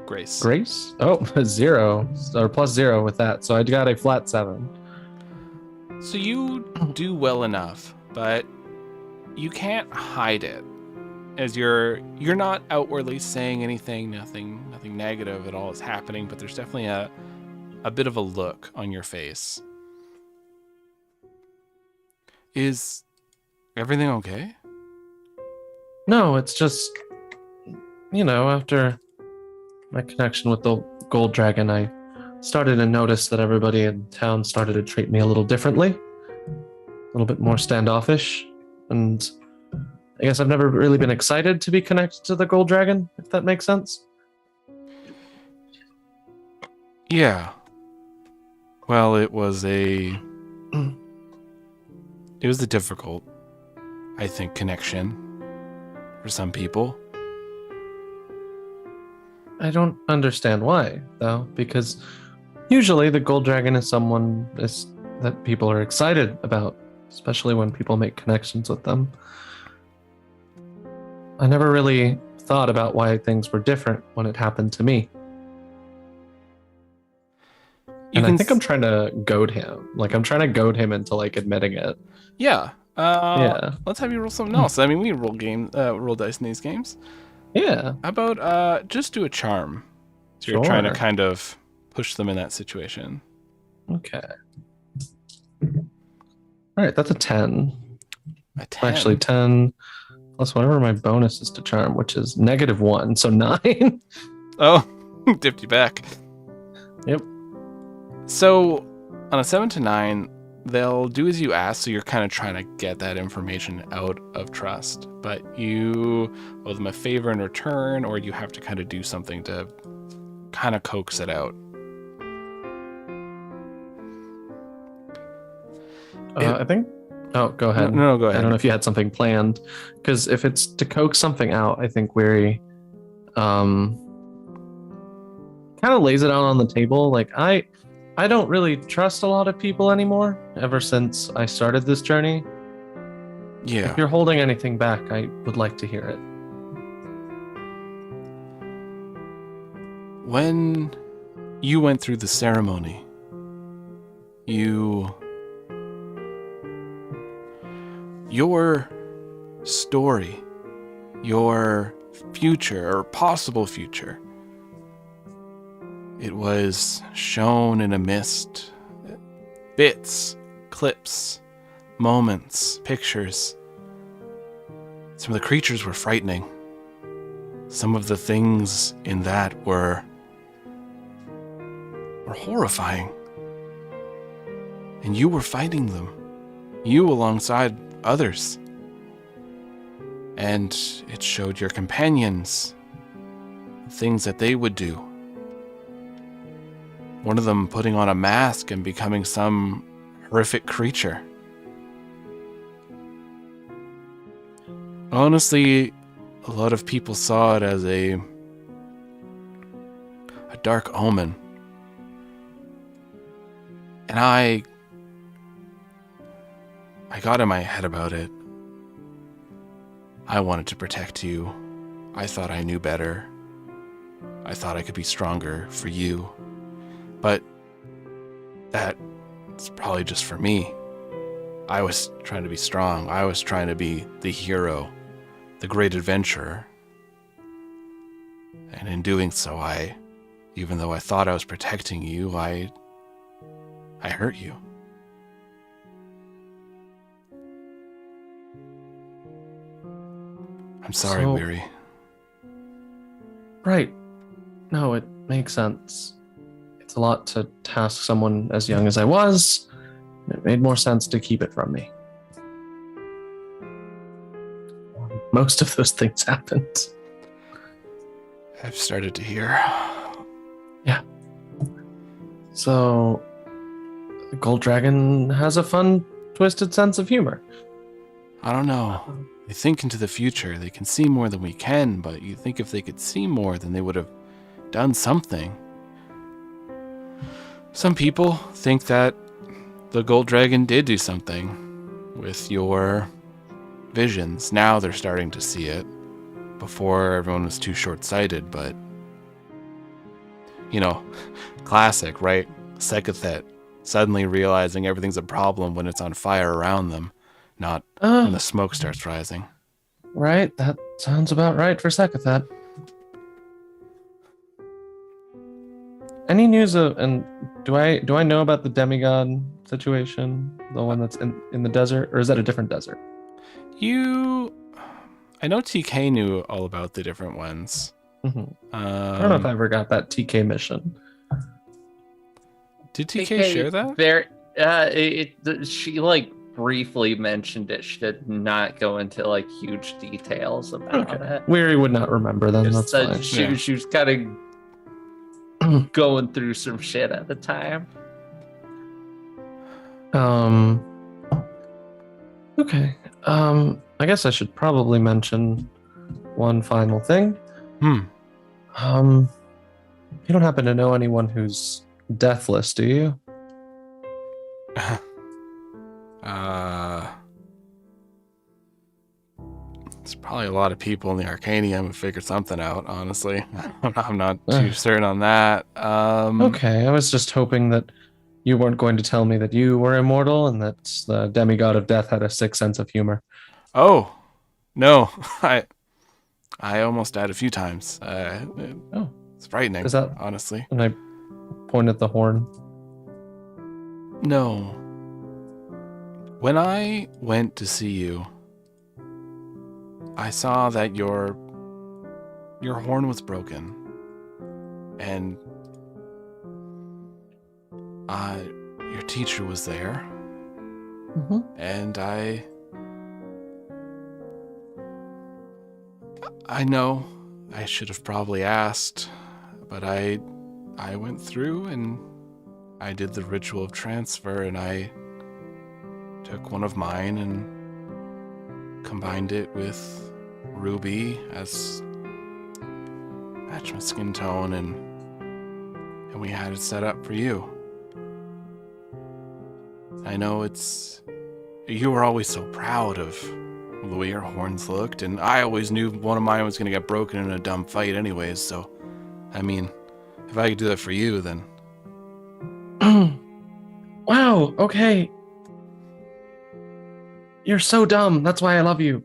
Grace.
grace. Oh, 0 or +0 with that. So I got a flat 7.
So you do well enough, but you can't hide it, as you're not outwardly saying anything. Nothing negative at all is happening, but there's definitely a bit of a look on your face. Is everything okay?
No, it's just, after my connection with the gold dragon, I started to notice that everybody in town started to treat me a little differently, a little bit more standoffish, and I guess I've never really been excited to be connected to the gold dragon, if that makes sense.
Yeah. Well, it was a difficult, I think, connection for some people.
I don't understand why, though, because usually the gold dragon is someone that people are excited about, especially when people make connections with them. I never really thought about why things were different when it happened to me. I think I'm trying to goad him. Like, I'm trying to goad him into, like, admitting it.
Yeah.
Yeah.
Let's have you roll something else. I mean, we roll dice in these games.
Yeah.
How about just do a charm? So you're trying to kind of push them in that situation.
Okay. All right, that's a 10.
A 10?
Actually, 10 plus whatever my bonus is to charm, which is -1, so 9.
Oh, dipped you back.
Yep.
So on a 7 to 9, they'll do as you ask, so you're kind of trying to get that information out of trust, but you owe them a favor in return, or you have to kind of do something to kind of coax it out.
I think... Oh, go ahead.
No, go ahead.
I don't know if you had something planned, because if it's to coax something out, I think Weary kind of lays it out on the table. Like, I don't really trust a lot of people anymore ever since I started this journey.
Yeah.
If you're holding anything back, I would like to hear it.
When you went through the ceremony, your story, your future or possible future, it was shown in a mist. Bits, clips, moments, pictures. Some of the creatures were frightening. Some of the things in that were horrifying. And you were fighting them. You alongside others. And it showed your companions things that they would do. One of them putting on a mask and becoming some horrific creature. Honestly, a lot of people saw it as a dark omen. And I got in my head about it. I wanted to protect you. I thought I knew better. I thought I could be stronger for you. But that's probably just for me. I was trying to be strong. I was trying to be the hero, the great adventurer. And in doing so, even though I thought I was protecting you, I hurt you. I'm sorry, Weary.
Right. No, it makes sense. It's a lot to task someone as young as I was. It made more sense to keep it from me. Most of those things happened.
I've started to hear.
Yeah. So, the Gold Dragon has a fun, twisted sense of humor.
I don't know. they think into the future. They can see more than we can, but you think if they could see more, then they would have done something. Some people think that the gold dragon did do something with your visions. Now they're starting to see it. Before, everyone was too short-sighted, but classic, right? Sekathet suddenly realizing everything's a problem when it's on fire around them, not when the smoke starts rising.
Right, that sounds about right for Sekathet. Any news of, and do I know about the demigod situation? The one that's in the desert? Or is that a different desert?
I know TK knew all about the different ones.
Mm-hmm. I don't know if I ever got that TK mission.
Did TK share that?
She briefly mentioned it. She did not go into huge details about it.
Weary would not remember then.
Just
That's fine.
She was kind of going through some shit at the time.
Okay. I guess I should probably mention one final thing. You don't happen to know anyone who's deathless, do you?
There's probably a lot of people in the Arcanium who figured something out, honestly. I'm not too certain on that.
Okay, I was just hoping that you weren't going to tell me that you were immortal and that the demigod of death had a sick sense of humor.
Oh, no. I almost died a few times. It's frightening, honestly.
And I point at the horn.
No. When I went to see you, I saw that your horn was broken. And your teacher was there.
Mm-hmm.
And I know I should have probably asked, but I went through and I did the ritual of transfer, and I took one of mine and combined it with ruby as match my skin tone, and we had it set up for you. I know you were always so proud of the way your horns looked, and I always knew one of mine was going to get broken in a dumb fight anyways, so, I mean, if I could do that for you, then...
Wow, okay. You're so dumb, that's why I love you.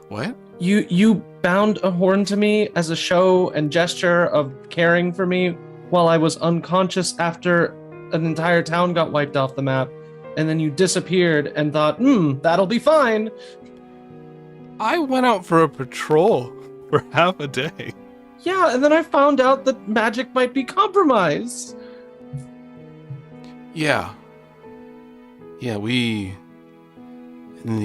What?
You bound a horn to me as a show and gesture of caring for me while I was unconscious after an entire town got wiped off the map, and then you disappeared and thought, that'll be fine.
I went out for a patrol for half a day.
Yeah, and then I found out that magic might be compromised.
Yeah, we in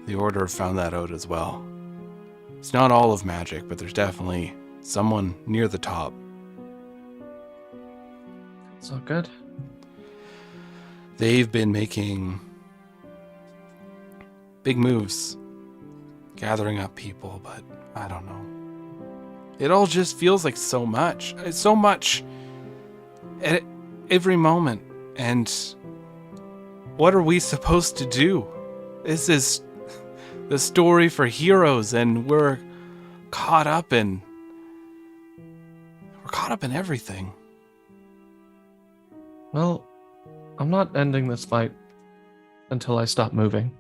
the Order found that out as well. It's not all of magic, but there's definitely someone near the top.
It's all good.
They've been making big moves, gathering up people, but I don't know. It all just feels like so much. It's so much at every moment. And what are we supposed to do? This is the story for heroes, and we're caught up in everything.
Well, I'm not ending this fight until I stop moving.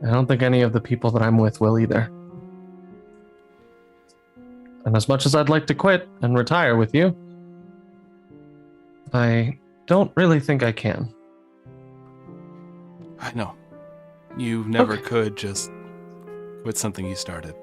I don't think any of the people that I'm with will either. And as much as I'd like to quit and retire with you, I don't really think I can.
I know. You never could just quit something you started.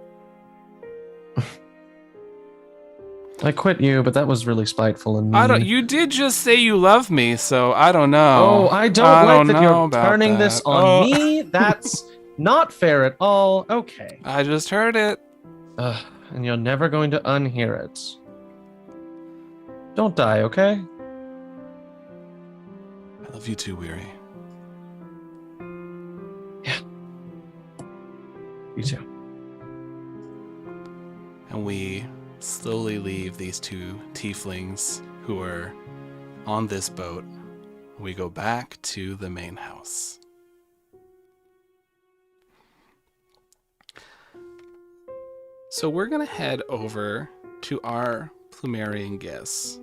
I quit you, but that was really spiteful and mean.
You did just say you love me, so I don't know.
Oh, I don't like that you're turning this on me. That's not fair at all. Okay.
I just heard it.
And you're never going to unhear it. Don't die, okay?
I love you too, Weary.
Yeah, You too.
And we slowly leave these two tieflings who are on this boat. We go back to the main house. So we're going to head over to our Plumerian guests.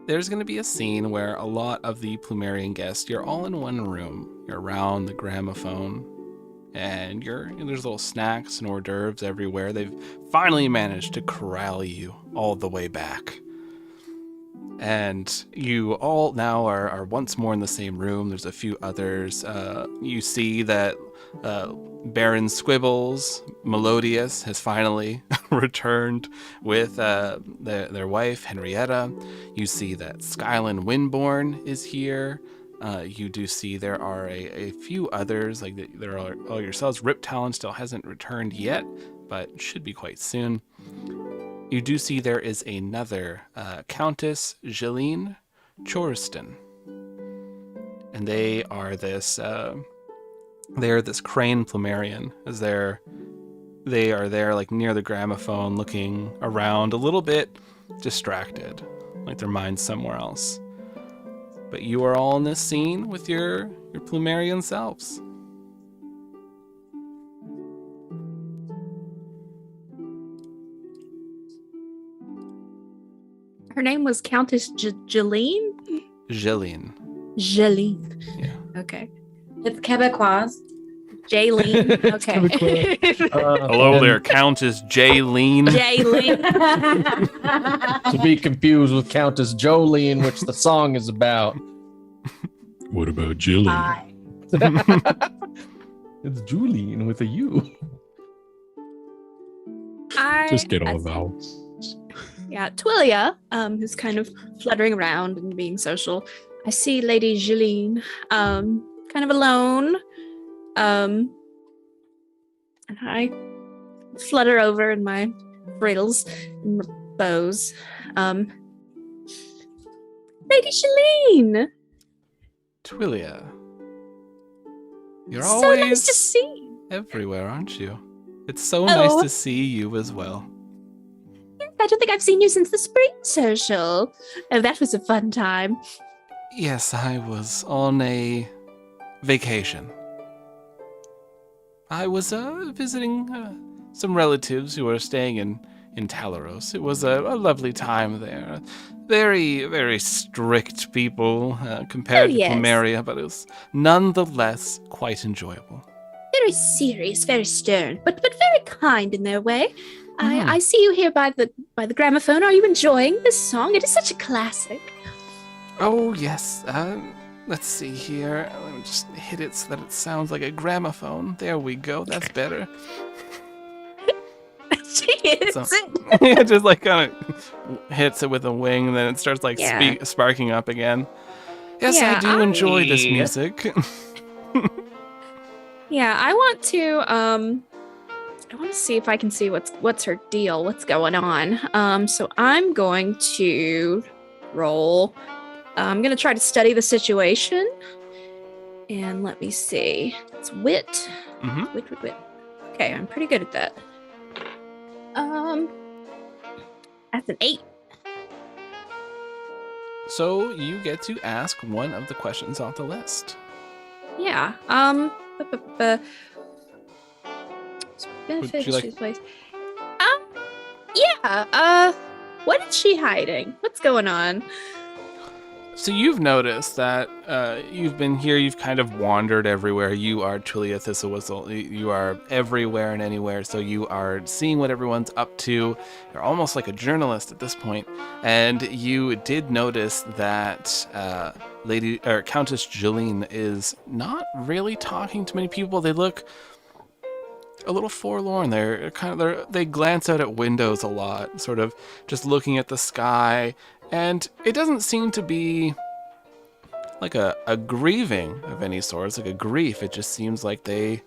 There's going to be a scene where a lot of the Plumerian guests, you're all in one room. You're around the gramophone, and there's little snacks and hors d'oeuvres everywhere. They've finally managed to corral you all the way back. And you all now are once more in the same room. There's a few others. You see that Baron Squibbles, Melodious, has finally returned with their wife, Henrietta. You see that Skyland Windborn is here. You do see there are a few others, like there are all yourselves. Rip Talon still hasn't returned yet, but should be quite soon. You do see there is another Countess Jeline Choriston. And they are this crane Plumerian, as they are there like near the gramophone looking around a little bit distracted, like their mind's somewhere else. But you are all in this scene with your Plumerian selves.
Her name was Countess Jeline?
Jeline.
Jeline.
Yeah.
Okay.
It's Quebecois.
Jaylene. Okay.
Hello there, Countess Jaylene.
Jaylene.
To be confused with Countess Jolene, which the song is about.
What about Jillian?
It's Julian with a U.
Just get all the vowels.
Yeah, Twillia, who's kind of fluttering around and being social. I see Lady Jeline, kind of alone. And I flutter over in my bridles and my bows. Lady Jeline!
Twillia. You're
So
always
nice to see you.
everywhere, aren't you? It's so nice to see you as well.
I don't think I've seen you since the spring social. Oh, that was a fun time.
Yes, I was on a vacation. I was visiting some relatives who are staying in Talaros. It was a lovely time there. Very, very strict people compared to Plumeria, but it was nonetheless quite enjoyable.
Very serious, very stern, but very kind in their way. I see you here by the gramophone. Are you enjoying this song? It is such a classic.
Oh, yes. Let's see here. Let me just hit it so that it sounds like a gramophone. There we go. That's better.
Jeez.
It just like kind of hits it with a wing, and then it starts like sparking up again. Yes,
Yeah,
I do enjoy this music.
Yeah, I want to see if I can see what's her deal, what's going on. So I'm going to roll. I'm going to try to study the situation. And let me see. It's wit.
Mm-hmm.
Wit. Okay, I'm pretty good at that. That's an 8.
So you get to ask one of the questions off the list.
Yeah.
Would you like-
Place. Yeah. What is she hiding? What's going on?
So you've noticed that you've been here, you've kind of wandered everywhere. You are Twillia Thistlewhistle. You are everywhere and anywhere, so you are seeing what everyone's up to. You're almost like a journalist at this point. And you did notice that Countess Jeline is not really talking to many people. They look a little forlorn. They glance out at windows a lot, sort of just looking at the sky. And it doesn't seem to be like a grieving of any sort. It's like a grief. It just seems like they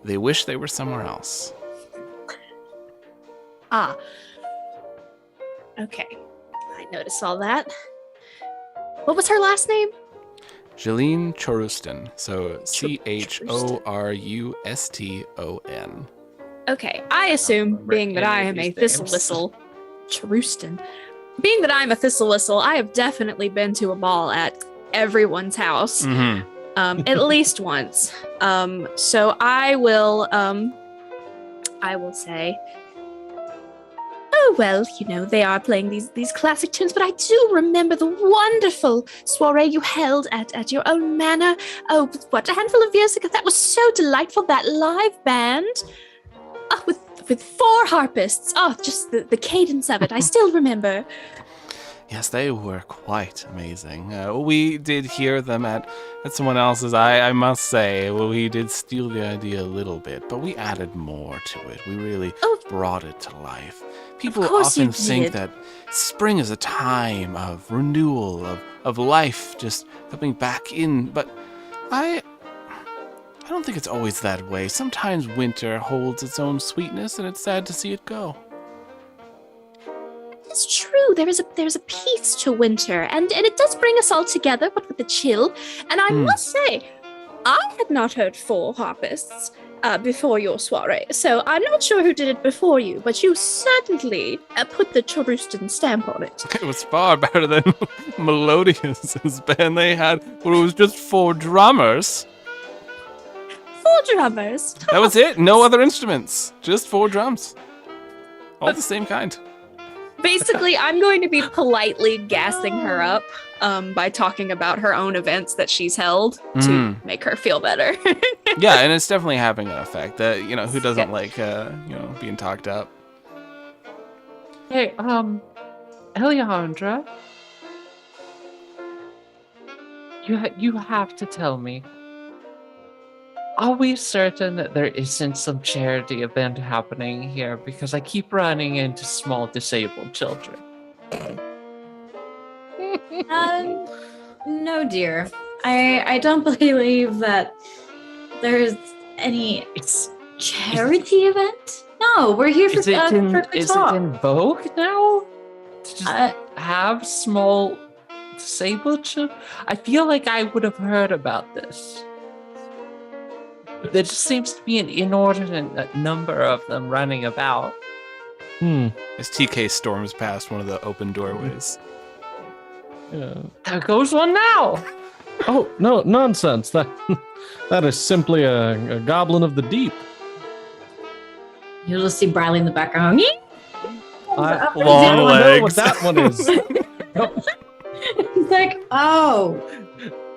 wish they were somewhere else.
Ah. Okay. I noticed all that. What was her last name?
Jeline Choruston. So Choruston.
Okay, I assume,
remember
being that I
any
am
of
a
these
thistle
names.
whistle, Charuston. Being that I'm a thistle whistle, I have definitely been to a ball at everyone's house,
Mm-hmm.
at least once. So I will say, oh well, you know, they are playing these classic tunes, but I do remember the wonderful soiree you held at your own manor. Oh, what, a handful of years ago? That was so delightful, that live band. Oh, with 4 harpists. Oh, just the cadence of it. I still remember.
Yes, they were quite amazing. We did hear them at someone else's. I must say, well, we did steal the idea a little bit, but we added more to it. We really brought it to life. People
course you
often think
did.
that spring is a time of renewal, of life just coming back in, but I don't think it's always that way. Sometimes winter holds its own sweetness, and it's sad to see it go.
It's true. There's a peace to winter, and it does bring us all together, but with the chill. And I must say, I had not heard 4 harpists before your soiree, so I'm not sure who did it before you, but you certainly put the Charuston stamp on it.
It was far better than Melodious's band they had, where it was just 4 drummers.
4 drummers.
That was it. No other instruments. Just 4 drums. All the same kind.
Basically, I'm going to be politely gassing her up by talking about her own events that she's held to make her feel better.
Yeah, and it's definitely having an effect. Who doesn't like, being talked up?
Hey, Eliandra, you have to tell me. Are we certain that there isn't some charity event happening here? Because I keep running into small disabled children.
No, dear. I don't believe that there's any charity event. No, we're here for
Is it in
Kratoq.
vogue now? To just have small disabled children? I feel like I would have heard about this. There just seems to be an inordinate number of them running about.
As TK storms past one of the open doorways.
There goes one now!
Oh, no, nonsense. That is simply a goblin of the deep.
You'll just see Bradley in the background.
I
Long
don't know what
legs.
that one is.
He's like, oh.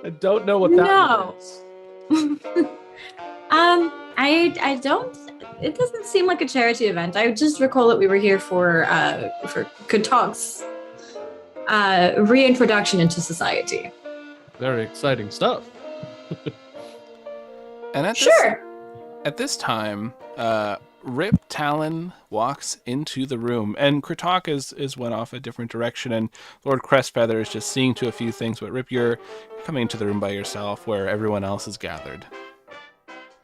I don't know what that
No.
one is.
I don't. It doesn't seem like a charity event. I just recall that we were here for Kratoq's reintroduction into society.
Very exciting stuff.
And at this time, Rip Talon walks into the room, and Kratoq is went off a different direction, and Lord Crestfeather is just seeing to a few things. But Rip, you're coming into the room by yourself, where everyone else is gathered.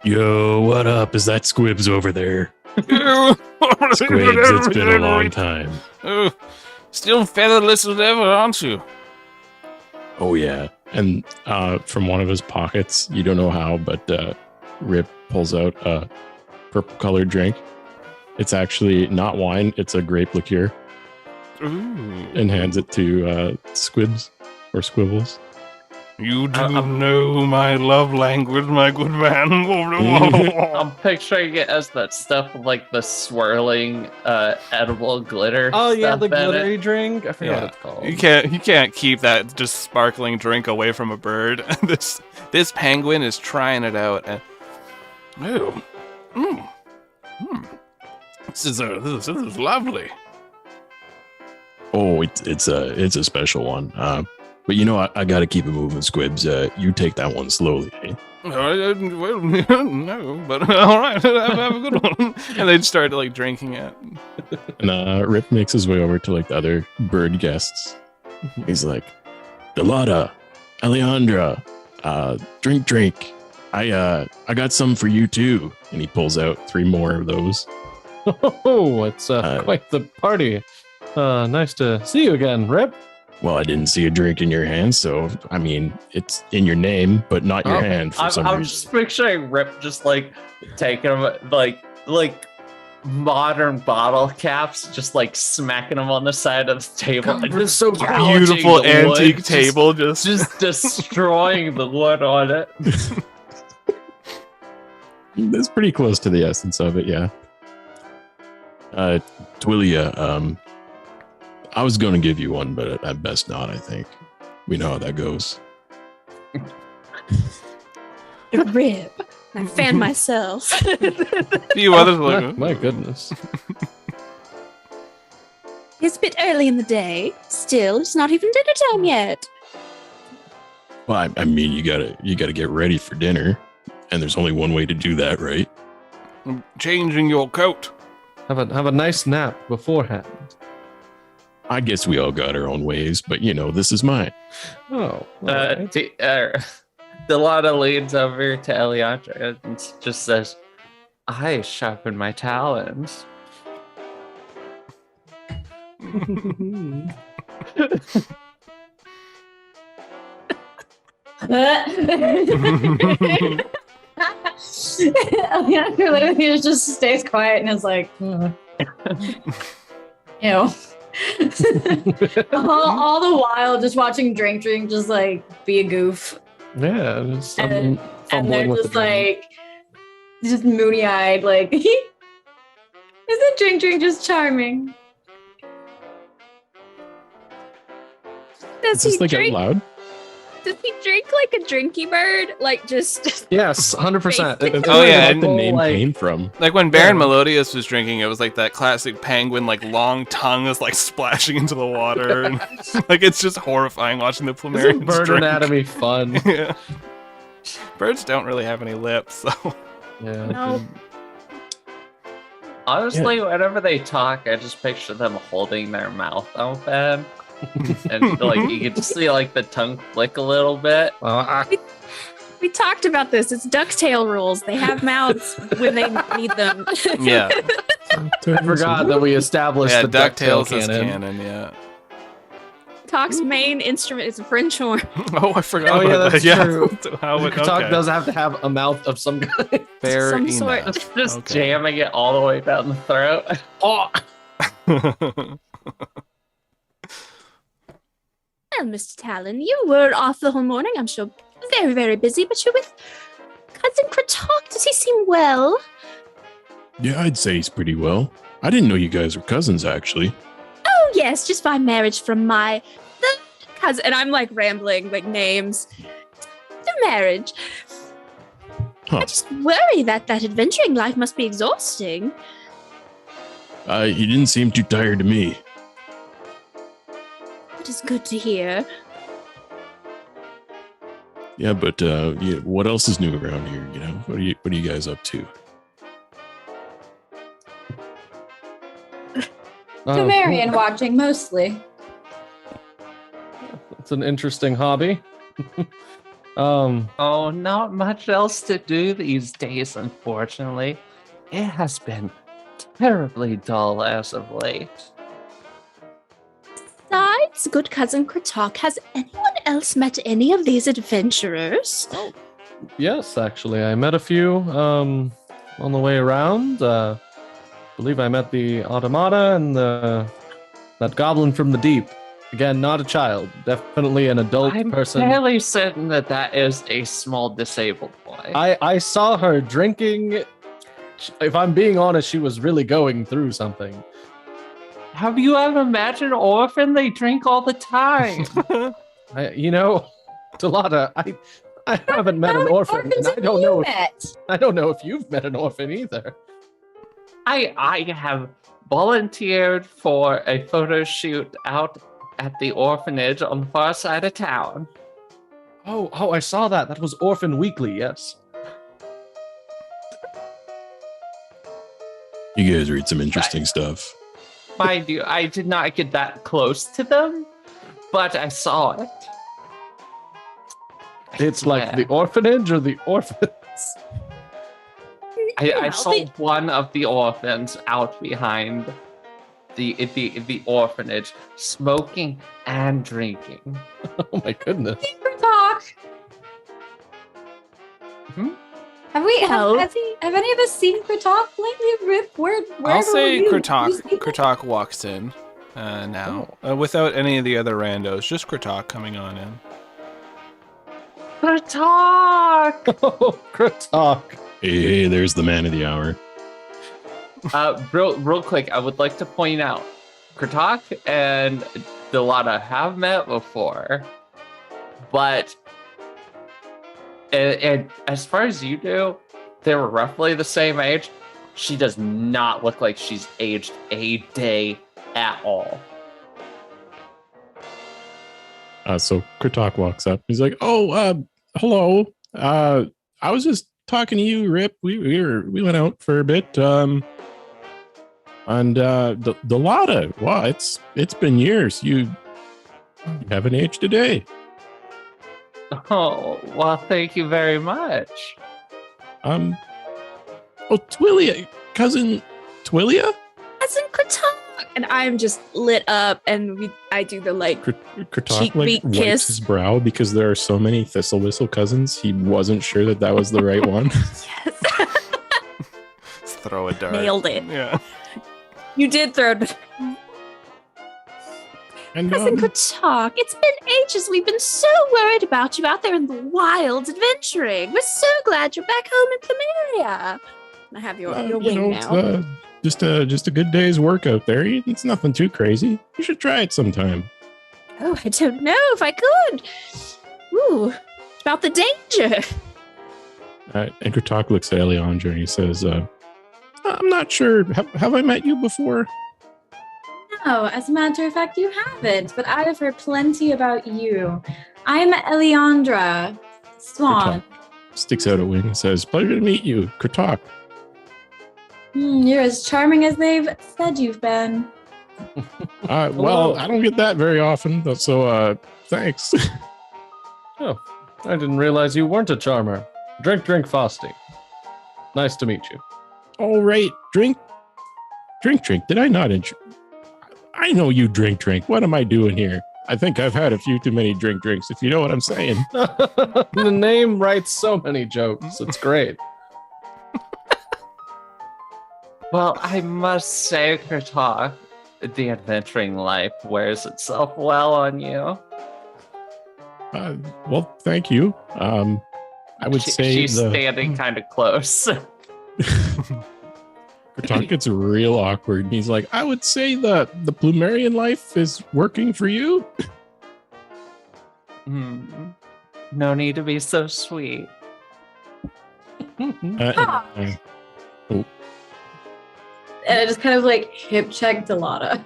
Yo, what up? Is that Squibs over there?
Squibs,
Squibs, it's been a long time.
Oh, still featherless as ever, aren't you?
Oh, yeah. And from one of his pockets, you don't know how, but Rip pulls out a purple-colored drink. It's actually not wine, it's a grape liqueur.
Ooh.
And hands it to Squibs or Squibbles.
You do know my love language, my good man.
I'm picturing it as that stuff with like the swirling edible glitter.
Oh yeah,
stuff
the
in it.
glittery drink. I forget
Yeah.
what it's called.
You can't keep that just sparkling drink away from a bird. This penguin is trying it out. And, this is lovely.
Oh, it's a special one. But you know, I got to keep it moving, Squibs. You take that one slowly. Eh?
Well, no, but all right, have a good one. And they'd start like drinking it.
And Rip makes his way over to like the other bird guests. He's like, Delata, Alejandra, drink. I got some for you too. And he pulls out 3 more of those.
Oh, it's quite the party. Nice to see you again, Rip.
Well, I didn't see a drink in your hand, so I mean, it's in your name, but not your hand for some
I'm
reason.
just picturing Rip just like taking them like modern bottle caps, just like smacking them on the side of the table.
God,
and
it's
just
so
gouging
Beautiful
the
antique
wood,
table,
just destroying the wood on it.
That's pretty close to the essence of it, yeah. Twillia, I was going to give you one, but at best not, I think. We know how that goes.
Rib. I fan myself.
few others were like,
My goodness.
It's a bit early in the day. Still, it's not even dinner time yet.
Well, I mean, you gotta get ready for dinner, and there's only one way to do that, right?
I'm changing your coat.
Have a nice nap beforehand.
I guess we all got our own ways, but this is mine.
Oh. alright.
Delana leans over to Eliandra and just says, "I sharpen my talons."
Leandra literally just stays quiet and is like, ew. all the while just watching Drink just like be a goof.
Yeah, just
And
fumbling
they're
with
just
the drink.
like just moody eyed, like isn't Drink just charming?
Does
Is this
he
like out
drink?
loud?
Does he drink like a drinky bird? Like just
Yes, 100%.
That's
Oh,
where
yeah,
the
whole,
name
like-
came from.
Like when Baron
Yeah.
Melodius was drinking, it was like that classic penguin, like long tongue is like splashing into the water. And, like it's just horrifying watching the
Isn't
Plumerians
bird
drink.
anatomy fun?
Yeah. Birds don't really have any lips, so.
Yeah.
No.
Honestly, whenever they talk, I just picture them holding their mouth open. And like you can just see like the tongue flick a little bit.
we talked about this. It's ducktail rules. They have mouths when they need them.
Yeah.
I forgot that we established
Yeah,
the DuckTale
DuckTales is
canon.
canon, yeah.
Talk's main instrument is a French horn.
Oh, I forgot
Oh, yeah,
about
that's
that.
true.
Yeah. How would,
Talk
okay.
does have to have a mouth of some kind.
Fair
some sort.
enough.
Just
Okay.
jamming it all the way down the throat.
Oh,
Well, Mr. Talon, you were off the whole morning, I'm sure. Very, very busy, but you're with Cousin Kratoq. Does he seem well?
Yeah, I'd say he's pretty well. I didn't know you guys were cousins, actually.
Oh, yes, just by marriage from my third cousin. And I'm like rambling, like names. Through marriage.
Huh.
I just worry that adventuring life must be exhausting.
He didn't seem too tired to me.
It is good to hear.
Yeah, but yeah, what else is new around here? What are you guys up to?
Marion watching mostly.
It's an interesting hobby.
Oh, not much else to do these days, unfortunately. It has been terribly dull as of late.
Besides good cousin Kratoq, has anyone else met any of these adventurers?
Yes, actually, I met a few on the way around. Believe I met the automata and that goblin from the deep. Again, not a child, definitely an adult
I'm
person.
fairly certain that is a small disabled boy.
I saw her drinking. If I'm being honest, she was really going through something.
Have you ever met an orphan? They drink all the time.
Delata, I haven't met an orphan, and I don't know.
Met?
I don't know if you've met an orphan either.
I have volunteered for a photo shoot out at the orphanage on the far side of town.
Oh, I saw that. That was Orphan Weekly. Yes.
You guys read some interesting stuff.
Mind you, I did not get that close to them, but I saw it.
It's like
Yeah.
the orphanage or the orphans.
I saw one of the orphans out behind the orphanage, smoking and drinking.
Oh my goodness.
Kratoq.
Hmm?
Have we
No.
have any of us seen Kratoq lately? Rip, where
I'll say
were you?
Kratoq walks in now without any of the other randos. Just Kratoq coming on in.
Kratoq!
Oh, Kratoq.
Hey, there's the man of the hour.
Real quick, I would like to point out, Kratoq and Delata have met before, but and as far as you do, they were roughly the same age. She does not look like she's aged a day at all.
So Kratoq walks up. He's like, "Oh, hello. I was just talking to you, Rip. We went out for a bit. And the Lotta. Wow, it's been years. You haven't aged a day.
Oh, well, thank you very much.
Oh, Twillia, cousin Twillia.
Cousin Kratoq. And I'm just lit up, and I do the like
Kratoq
cheek
like
beat
wipes
kiss.
his brow because there are so many Thistle Whistle cousins. He wasn't sure that was the right one.
Yes.
Let's throw a dart.
Nailed it.
Yeah.
You did throw it.
And
Cousin Kratoq, it's been ages. We've been so worried about you out there in the wilds adventuring. We're so glad you're back home in Plumeria. I have your wing now.
It's just a good day's work out there. It's nothing too crazy. You should try it sometime.
Oh, I don't know if I could. Ooh, it's about the danger.
And Kratoq looks at Eliandra and he says, I'm not sure. Have I met you before?
No, as a matter of fact, you haven't, but I have heard plenty about you. I'm Eliandra Swan.
Kratoq sticks out a wing and says, pleasure to meet you, Kratoq.
You're as charming as they've said you've been.
Well, I don't get that very often, so thanks.
Oh, I didn't realize you weren't a charmer. Drink, Frosty. Nice to meet you.
All right, drink. Did I not I know you drink. What am I doing here? I think I've had a few too many drinks, if you know what I'm saying.
The name writes so many jokes. It's great.
Well, I must say, Kratoq, the adventuring life wears itself well on you.
Well, thank you. I would say
she's standing kind of close.
Kratoq gets real awkward, and he's like, I would say the Plumerian life is working for you.
No need to be so sweet.
And I just kind of like hip check Delata.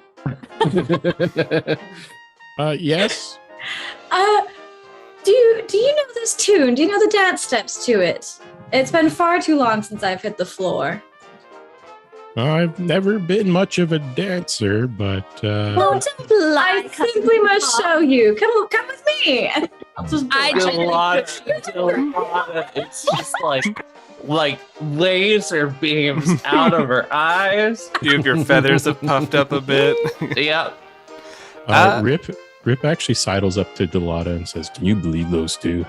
Yes.
Do you know this tune? Do you know the dance steps to it? It's been far too long since I've hit the floor.
I've never been much of a dancer, but
Don't lie,
I simply must show you. Come with me. I'll just
Delata, it's just like laser beams out of her eyes.
You have your feathers have puffed up a bit.
Yep.
Rip actually sidles up to Delata and says, can you believe those two?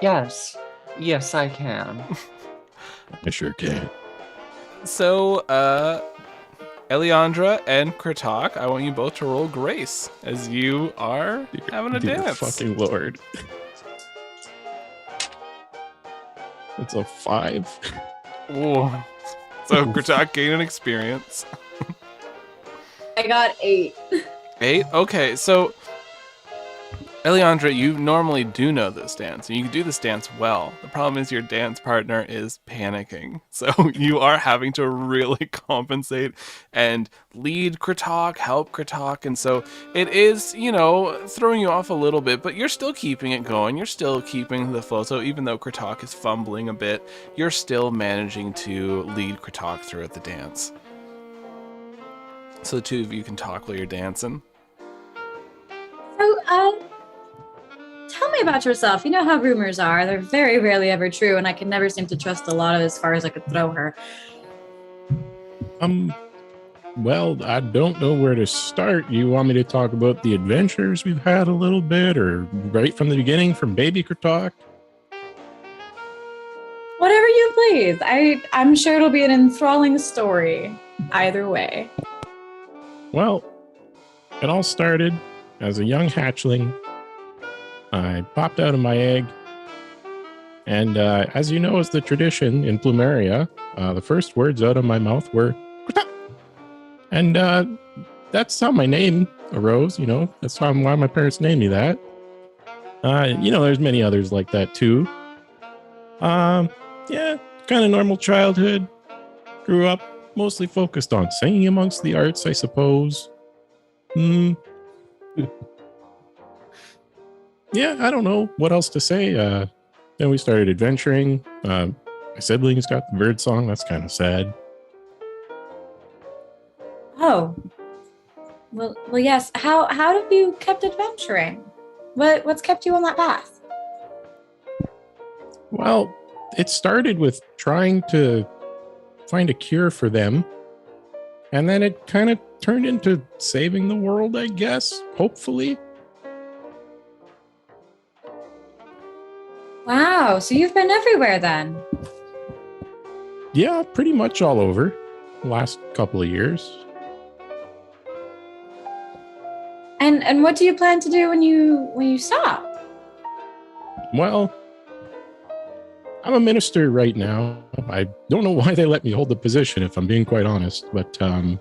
Yes, I can.
I sure can.
So, Eliandra and Kratoq, I want you both to roll grace as you are having a
Dear
dance.
fucking Lord. It's a 5.
Ooh. So Kratoq gained an experience.
I got 8.
8? Okay, so Eliandra, you normally do know this dance, and you do this dance well. The problem is your dance partner is panicking. So you are having to really compensate and lead Kratoq, help Kratoq, and so it is, throwing you off a little bit, but you're still keeping it going. You're still keeping the flow. So even though Kratoq is fumbling a bit, you're still managing to lead Kratoq throughout the dance. So the two of you can talk while you're dancing.
So, tell me about yourself. You know how rumors are. They're very rarely ever true, and I can never seem to trust a lot of as far as I could throw her.
Well, I don't know where to start. You want me to talk about the adventures we've had a little bit, or right from the beginning, from Baby Kratoq?
Whatever you please. I'm sure it'll be an enthralling story either way.
Well, it all started as a young hatchling. I popped out of my egg, and as you know, is the tradition in Plumeria, the first words out of my mouth were Kratoq! And that's how my name arose, you know. That's why my parents named me that. There's many others like that too. Yeah, kind of normal childhood. Grew up mostly focused on singing amongst the arts, I suppose. Yeah, I don't know what else to say. Then we started adventuring. My siblings got the bird song. That's kind of sad.
Oh. Well, yes. How have you kept adventuring? What's kept you on that path?
Well, it started with trying to find a cure for them. And then it kind of turned into saving the world, I guess, hopefully.
Wow, so you've been everywhere then.
Yeah, pretty much all over the last couple of years.
And what do you plan to do when you stop?
Well, I'm a minister right now. I don't know why they let me hold the position, if I'm being quite honest, but I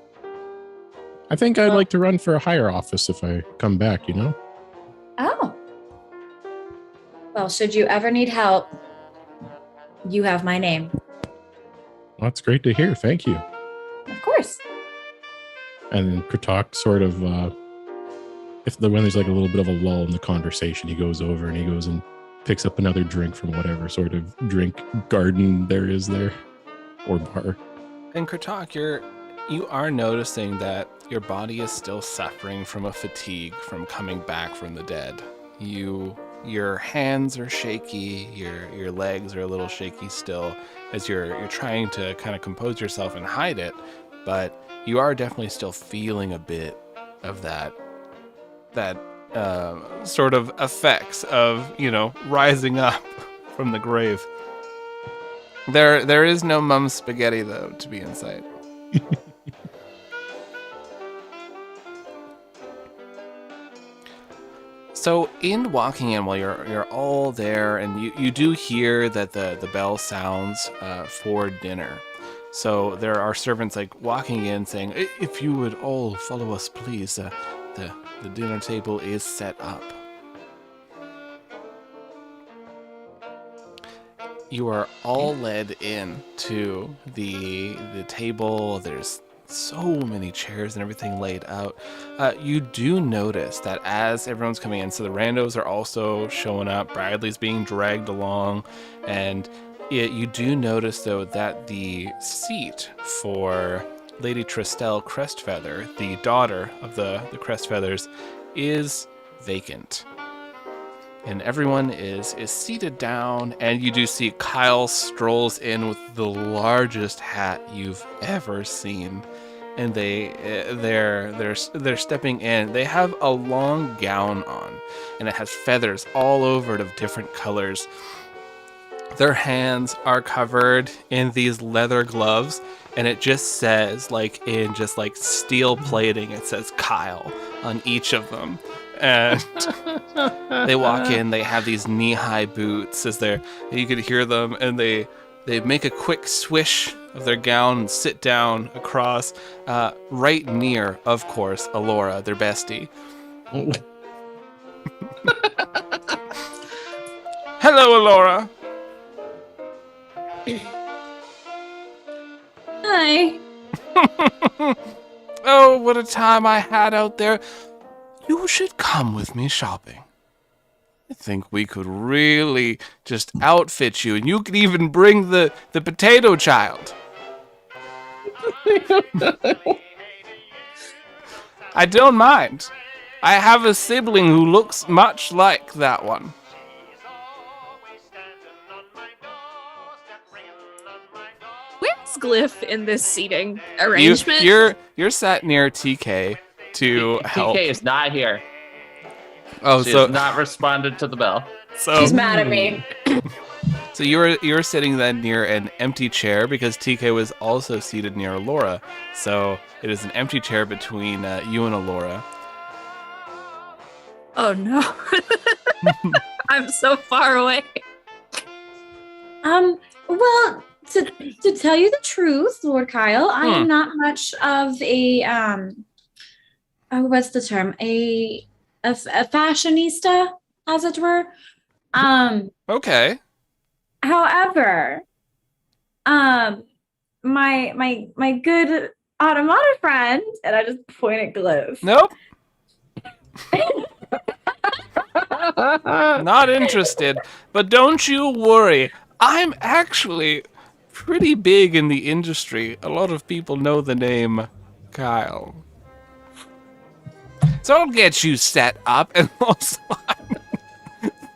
think I'd like to run for a higher office if I come back, you know?
Oh. Well, should you ever need help, you have my name.
Well, that's great to hear. Thank you.
Of course.
And Kratoq sort of, when there's like a little bit of a lull in the conversation, he goes over and he goes and picks up another drink from whatever sort of drink garden there is there, or bar.
And Kratoq, you are noticing that your body is still suffering from a fatigue from coming back from the dead. Your hands are shaky, your legs are a little shaky still, as you're trying to kind of compose yourself and hide it, but you are definitely still feeling a bit of that sort of effects of, rising up from the grave. There is no mum's spaghetti though to be in sight. So in walking in, while you're all there, and you do hear that the bell sounds for dinner. So there are servants like walking in saying, "If you would all follow us, please. The dinner table is set up." You are all led in to the table. There's so many chairs and everything laid out. You do notice that as everyone's coming in, so the randos are also showing up. Bradley's being dragged along, and you do notice though that the seat for Lady Tristel Crestfeather, the daughter of the Crestfeathers, is vacant. And everyone is seated down, and you do see Kyle strolls in with the largest hat you've ever seen. And they're stepping in. They have a long gown on, and it has feathers all over it of different colors. Their hands are covered in these leather gloves, and it just says, in steel plating, it says Kyle on each of them. And they walk in, they have these knee-high boots you could hear them, and they make a quick swish of their gown and sit down across, right near, of course, Alora, their bestie. Hello, Alora.
Hi.
Oh, what a time I had out there. You should come with me shopping. I think we could really just outfit you, and you could even bring the potato child. I don't mind. I have a sibling who looks much like that one.
Where Glyph in this seating arrangement.
You're sat near TK to help.
TK is not here.
Oh,
She
so
has not responded to the bell.
She's mad at me.
So you're sitting then near an empty chair because TK was also seated near Alora. So it is an empty chair between you and Alora.
Oh no. I'm so far away.
Well, to tell you the truth, Lord Kyle, I am not much of a what's the term? A fashionista, as it were.
Okay.
However, my good automata friend, and I just point at Glyph.
Nope. Not interested. But don't you worry. I'm actually pretty big in the industry. A lot of people know the name Kyle. So I'll get you set up and also I'm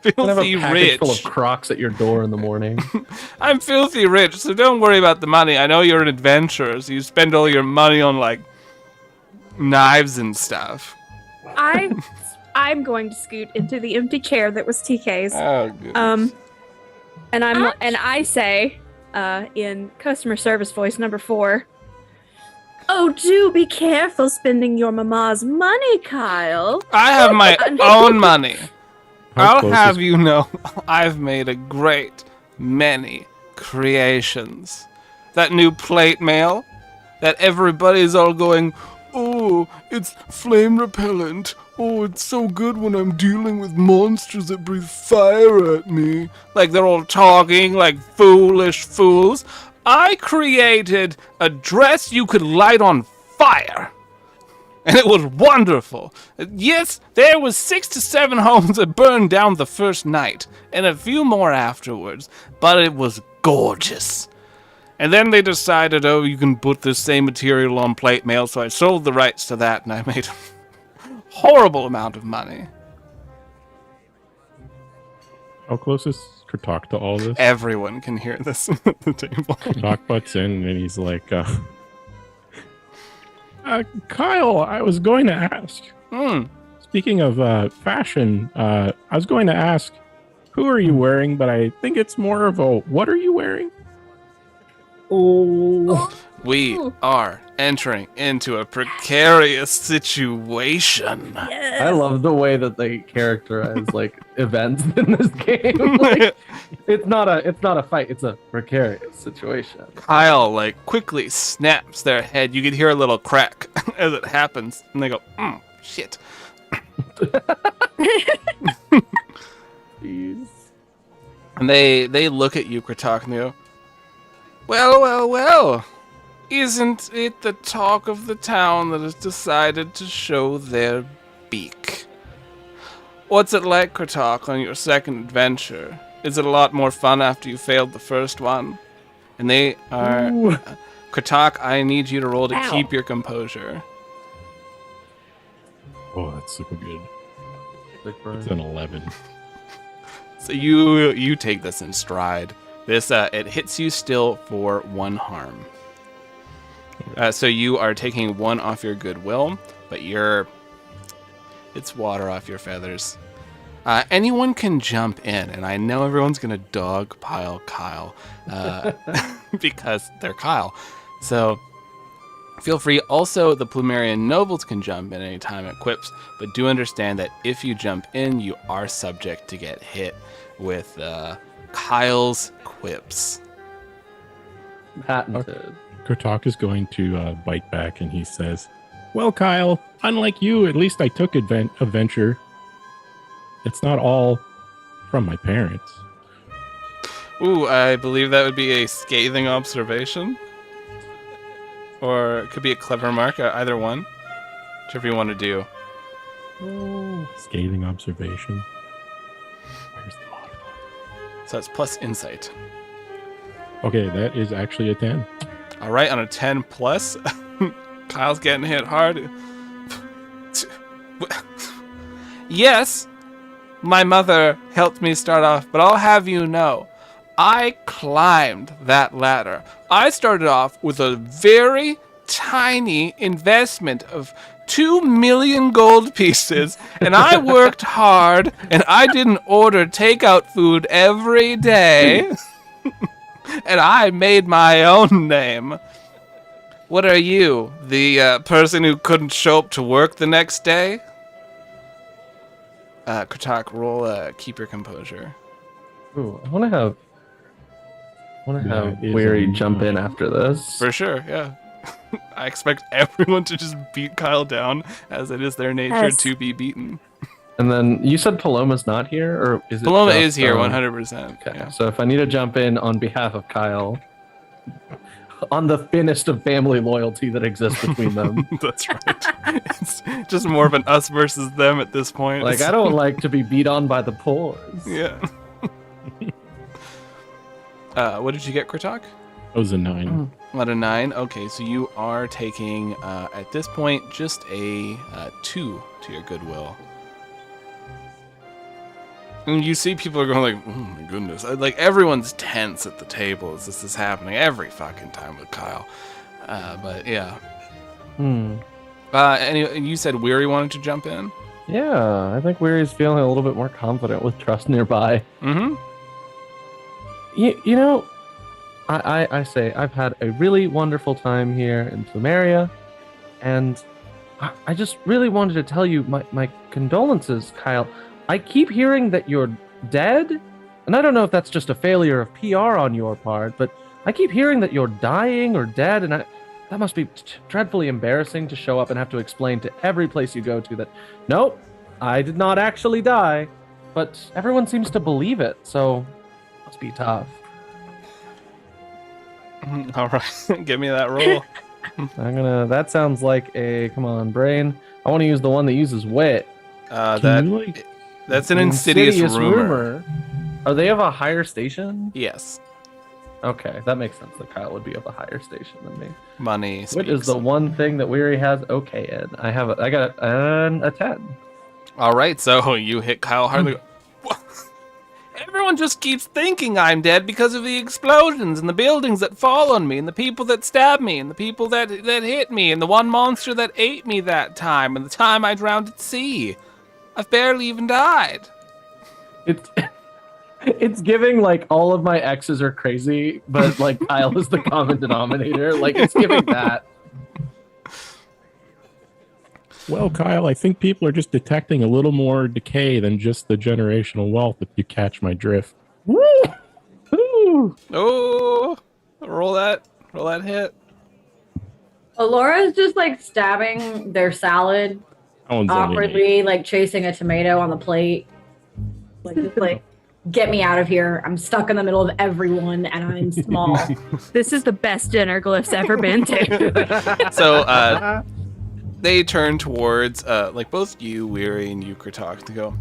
I have
filthy
a package
rich.
full of Crocs at your door in the morning.
I'm filthy rich, so don't worry about the money. I know you're an adventurer, so you spend all your money on like knives and stuff.
I'm going to scoot into the empty chair that was TK's.
Oh, goodness.
And I say, in customer service voice number 4, oh, do be careful spending your mama's money, Kyle.
I have my own money.
How
I'll
close
have
is-
you know, I've made a great many creations. That new plate mail, that everybody's all going, oh, it's flame repellent. Oh, it's so good when I'm dealing with monsters that breathe fire at me. Like they're all talking like foolish fools. I created a dress you could light on fire. And it was wonderful. Yes, there was 6 to 7 homes that burned down the first night, and a few more afterwards, but it was gorgeous. And then they decided, oh, you can put this same material on plate mail, so I sold the rights to that, and I made a horrible amount of money.
How close is Kratoq to all this?
Everyone can hear this at the table.
Kratoq butts in and he's like, Kyle, I was going to ask. Speaking of fashion, I was going to ask, who are you wearing? But I think it's more of a, what are you wearing?
Oh,
We are entering into a precarious situation.
I love the way that they characterize like events in this game. Like, it's not a fight. It's a precarious situation.
Kyle, like, quickly snaps their head. You can hear a little crack as it happens. And they go, shit.
Jeez.
And they look at you, Kratoq, and they go, well. Isn't it the talk of the town that has decided to show their beak? What's it like, Kratoq, on your second adventure? Is it a lot more fun after you failed the first one? And they are...
Ooh.
Kratoq, I need you to roll to
Ow.
keep your composure.
Oh, that's super good.
Big burn.
It's an 11.
So you take this in stride. This it hits you still for 1 harm. So you are taking 1 off your goodwill, but it's water off your feathers. Anyone can jump in, and I know everyone's gonna dogpile Kyle because they're Kyle. So feel free. Also, the Plumerian nobles can jump in anytime it quips, but do understand that if you jump in, you are subject to get hit with Kyle's quips.
Patented.
Kratoq is going to bite back and he says, well, Kyle, unlike you, at least I took adventure. It's not all from my parents.
Ooh, I believe that would be a scathing observation. Or it could be a clever mark, either one. Whichever you want to do.
Scathing observation. Where's the modifier?
So that's plus insight.
Okay, that is actually a 10.
All right, on a 10 plus, Kyle's getting hit hard. Yes, my mother helped me start off, but I'll have you know, I climbed that ladder. I started off with a very tiny investment of 2 million gold pieces, and I worked hard, and I didn't order takeout food every day, and I made my own name. What are you, the person who couldn't show up to work the next day? Kratoq, roll keep your composure.
Ooh, I want to have
That is
Weary
a
jump in
9.
after this.
For sure, yeah. I expect everyone to just beat Kyle down, as it is their nature
Yes.
to be beaten.
And then you said Paloma's not here, or is it?
Paloma
just,
is here, 100%.
Okay,
Yeah.
so if I need to jump in on behalf of Kyle, on the thinnest of family loyalty that exists between them.
That's right. It's just more of an us versus them at this point.
Like, I don't like to be beat on by the pores.
Yeah. What did you get, Kratoq?
That was a 9.
Out of 9. Okay, so you are taking, at this point, just a 2 to your goodwill. And you see people are going like, oh my goodness. Like, everyone's tense at the table as this is happening every fucking time with Kyle. But, yeah. And you said Weary wanted to jump in?
Yeah, I think Weary's feeling a little bit more confident with trust nearby.
Mm-hmm.
You know, I say I've had a really wonderful time here in Plumeria, and I just really wanted to tell you my condolences, Kyle. I keep hearing that you're dead, and I don't know if that's just a failure of PR on your part, but I keep hearing that you're dying or dead, and that must be dreadfully embarrassing to show up and have to explain to every place you go to that, nope, I did not actually die, but everyone seems to believe it, so it must be tough.
All right, give me that roll.
That sounds like a, come on, brain. I want to use the one that uses wit.
That's an insidious rumor.
Are they of a higher station?
Yes.
Okay, that makes sense that Kyle would be of a higher station than me.
Money
Wit
speaks.
is the one thing that Weary has okay in. I got a 10.
All right, so you hit Kyle hardly. Everyone just keeps thinking I'm dead because of the explosions and the buildings that fall on me and the people that stab me and the people that hit me and the one monster that ate me that time and the time I drowned at sea. I've barely even died.
It's giving like all of my exes are crazy, but like Kyle is the common denominator. Like it's giving that.
Well, Kyle, I think people are just detecting a little more decay than just the generational wealth, if you catch my drift.
Woo! Woo!
Oh, roll that hit.
Laura's just like stabbing their salad
That one's only an 8.
awkwardly, like chasing a tomato on the plate. Like, just like, get me out of here. I'm stuck in the middle of everyone and I'm small.
This is the best dinner Glyph's ever been to.
So they turn towards like both you, Weary, and you, Kratoq, to go,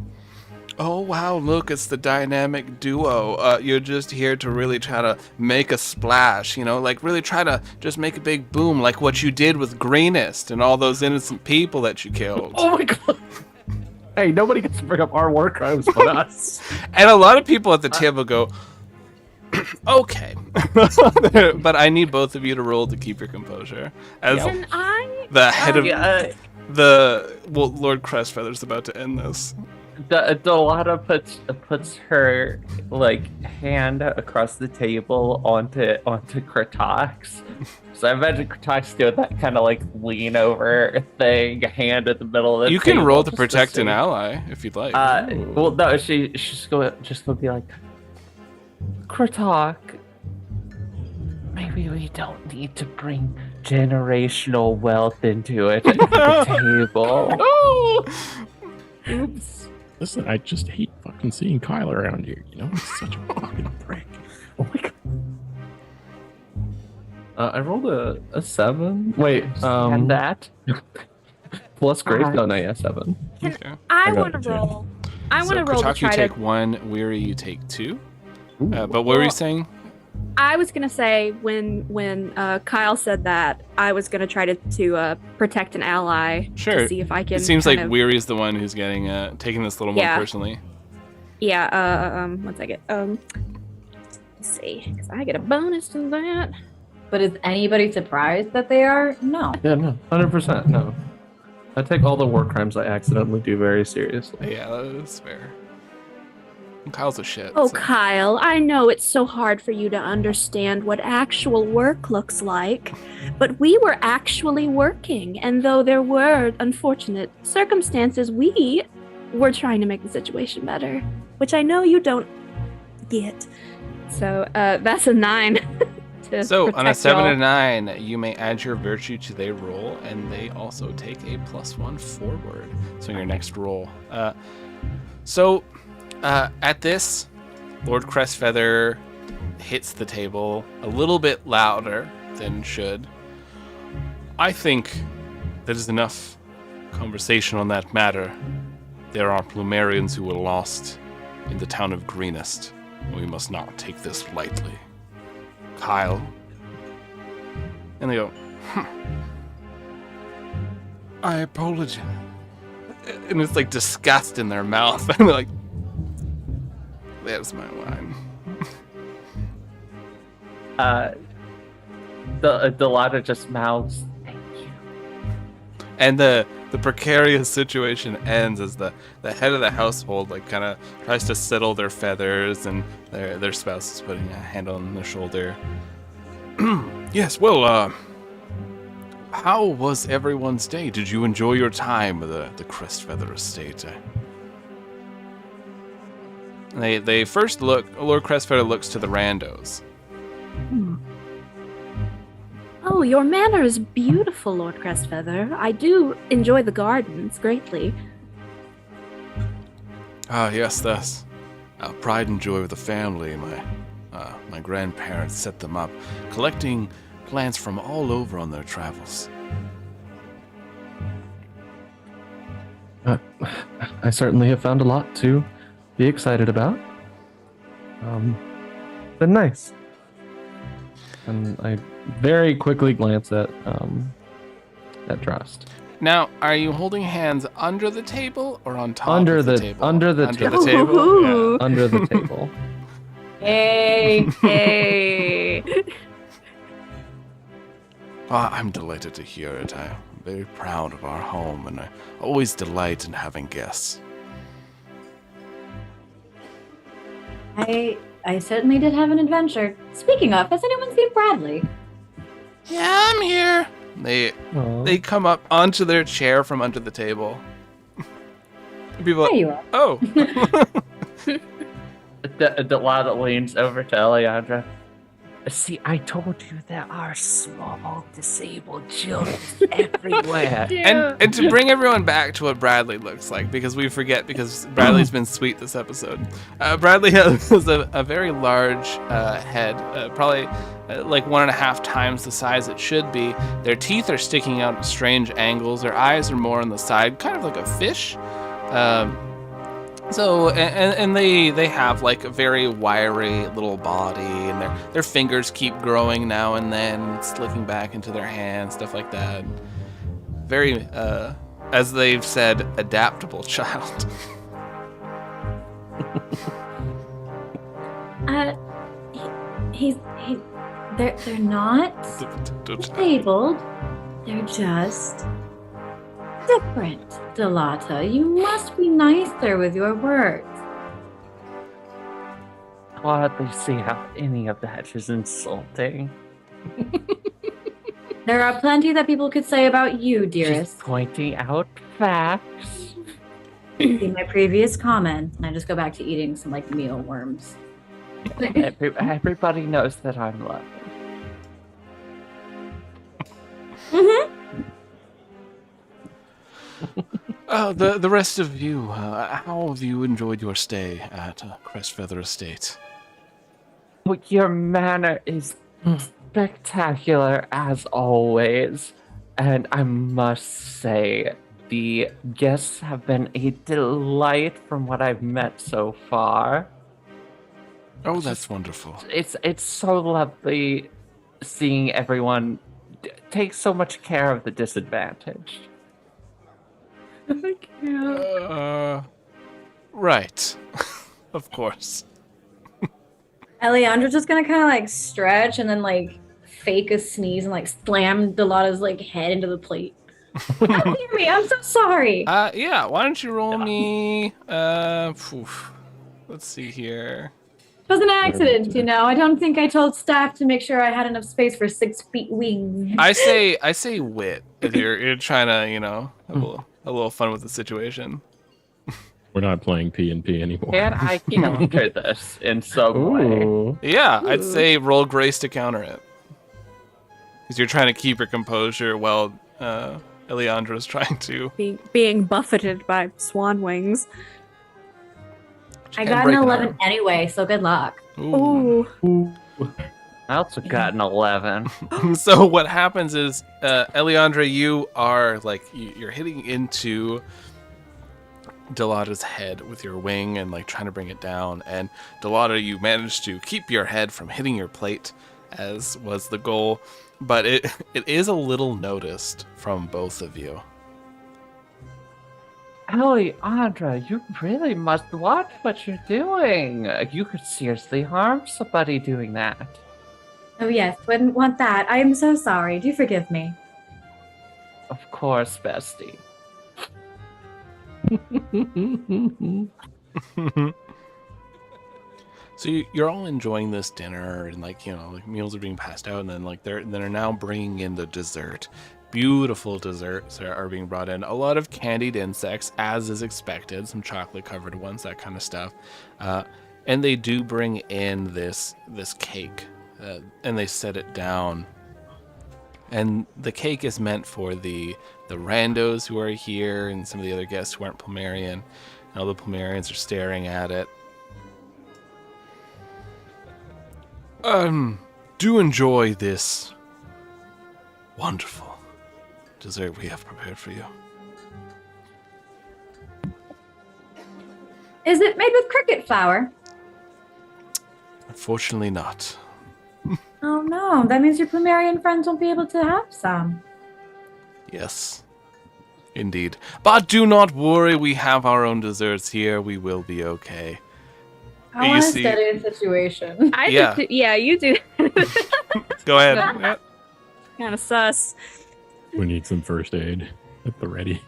oh wow, look, it's the dynamic duo. You're just here to really try to make a splash, like really try to just make a big boom, like what you did with Greenest and all those innocent people that you killed.
Oh my god. Hey, nobody gets to bring up our war crimes but us.
And a lot of people at the table go, okay. But I need both of you to roll to keep your composure. As
Can I?
the head of Lord Crestfeather's about to end this.
Delata puts her like hand across the table onto Kratoq's. So I imagine Kratoq's doing that kind of like lean over thing, hand in the middle of the
You
table.
can roll to
just
protect
see.
an ally if you'd like.
Well, no, she's gonna be like, Kratoq, maybe we don't need to bring generational wealth into it at the table.
Oops. Listen, I just hate fucking seeing Kyle around here. He's such a fucking prick.
Oh my god. I rolled a 7. Wait,
And that.
plus Gravestone, I guess 7.
Okay.
I
got
want
it,
to
yeah.
roll. I want to roll to
Kratoq, you
try
take
to.
1, Weary, you take 2. But what were you saying?
I was gonna say when Kyle said that, I was gonna try to protect an ally.
Sure.
To see if I can.
It seems like
kind of-
Weary is the one who's getting taking this a little more
Yeah.
personally.
Yeah. 1 second. see, because I get a bonus to that.
But is anybody surprised that they are? No.
Yeah, no, 100%, no. I take all the war crimes I accidentally do very seriously.
Yeah, that's fair. And Kyle's a shit.
Oh,
so-
Kyle, I know it's so hard for you to understand what actual work looks like, but we were actually working, and though there were unfortunate circumstances, we were trying to make the situation better, which I know you don't get. So, that's a 9.
So on a 7
y'all.
and a 9, you may add your virtue to their roll, and they also take a +1 forward. So your next roll. At this, Lord Crestfeather hits the table a little bit louder than should. I think that is enough conversation on that matter. There are Plumerians who were lost in the town of Greenest. We must not take this lightly. Kyle. And they go, I apologize. And it's like disgust in their mouth. And they're like, there's my wine.
Delata just mouths, "Thank you."
And the precarious situation ends as the head of the household like kind of tries to settle their feathers, and their spouse is putting a hand on their shoulder. Yes, well, how was everyone's day? Did you enjoy your time at the Crestfeather estate? They first look. Lord Crestfeather looks to the randos.
Oh, your manor is beautiful, Lord Crestfeather. I do enjoy the gardens greatly.
Ah, yes, that's pride and joy of the family. My grandparents set them up, collecting plants from all over on their travels.
I certainly have found a lot to be excited about. Been nice. And I very quickly glance at Drost.
Now, are you holding hands under the table or on top
Under
of the
the-
table?
under the
table.
Ooh.
Yeah.
Under the table.
Hey.
Hey.
Ah, I'm delighted to hear it. I'm very proud of our home, and I always delight in having guests.
I certainly did have an adventure. Speaking of, has anyone seen Bradley?
Yeah, I'm here. They come up onto their chair from under the table. People are
There
like,
you are.
oh.
Delata leans over to Eliandra. See, I told you there are small disabled children everywhere.
And to bring everyone back to what Bradley looks like, because we forget, because Bradley's been sweet this episode. Bradley has a very large head, probably like 1.5 times the size it should be. Their teeth are sticking out at strange angles. Their eyes are more on the side, kind of like a fish. And they have like a very wiry little body, and their fingers keep growing now and then, slicking back into their hands, stuff like that. Very, as they've said, adaptable child.
They're not disabled. They're just different, Delata. You must be nicer with your words.
Hardly see how any of that is insulting.
There are plenty that people could say about you,
Just
dearest.
pointing out facts.
See my previous comment, and I just go back to eating some like mealworms.
Everybody knows that I'm lovely.
The rest of you, how have you enjoyed your stay at Crestfeather Estate?
Well, your manner is spectacular as always, and I must say, the guests have been a delight from what I've met so far.
Oh, that's wonderful.
It's so lovely seeing everyone take so much care of the disadvantaged.
Right. Of course.
Eliandra's just gonna kind of like stretch and then like fake a sneeze and like slam Delata's like head into the plate. How dare me? I'm so sorry.
Yeah, why don't you roll me, let's see here.
It was an accident, you know. I don't think I told staff to make sure I had enough space for 6 feet wings.
I say wit if you're trying to, you know, have a little fun with the situation.
We're not playing P&P anymore.
Can I counter this in some way?
Ooh.
Yeah, I'd say roll grace to counter it. Because you're trying to keep your composure while Eliandra's trying to.
Being buffeted by swan wings.
I got an 11 anyway, so good luck.
Ooh.
I also got an 11.
So what happens is, Eliandra, you are like you're hitting into Delata's head with your wing and like trying to bring it down, and Delata, you managed to keep your head from hitting your plate, as was the goal, but it is a little noticed from both of you.
Eliandra, you really must watch what you're doing. You could seriously harm somebody doing that.
Oh yes, wouldn't want that. I am so sorry. Do forgive me.
Of course, bestie.
So you're all enjoying this dinner, and like, you know, like meals are being passed out, and then like they're now bringing in the dessert. Beautiful desserts are being brought in. A lot of candied insects, as is expected. Some chocolate covered ones, that kind of stuff. And they do bring in this cake, and they set it down. And the cake is meant for the randos who are here, and some of the other guests who aren't Plumerian. And all the Plumerians are staring at it. Do enjoy this wonderful dessert we have prepared for you.
Is it made with cricket flour?
Unfortunately not.
Oh no, that means your Plumerian friends won't be able to have some.
Yes, indeed. But do not worry, we have our own desserts here. We will be okay.
I want to study the situation.
Yeah, you do.
Go ahead.
Kind of sus.
We need some first aid at the ready.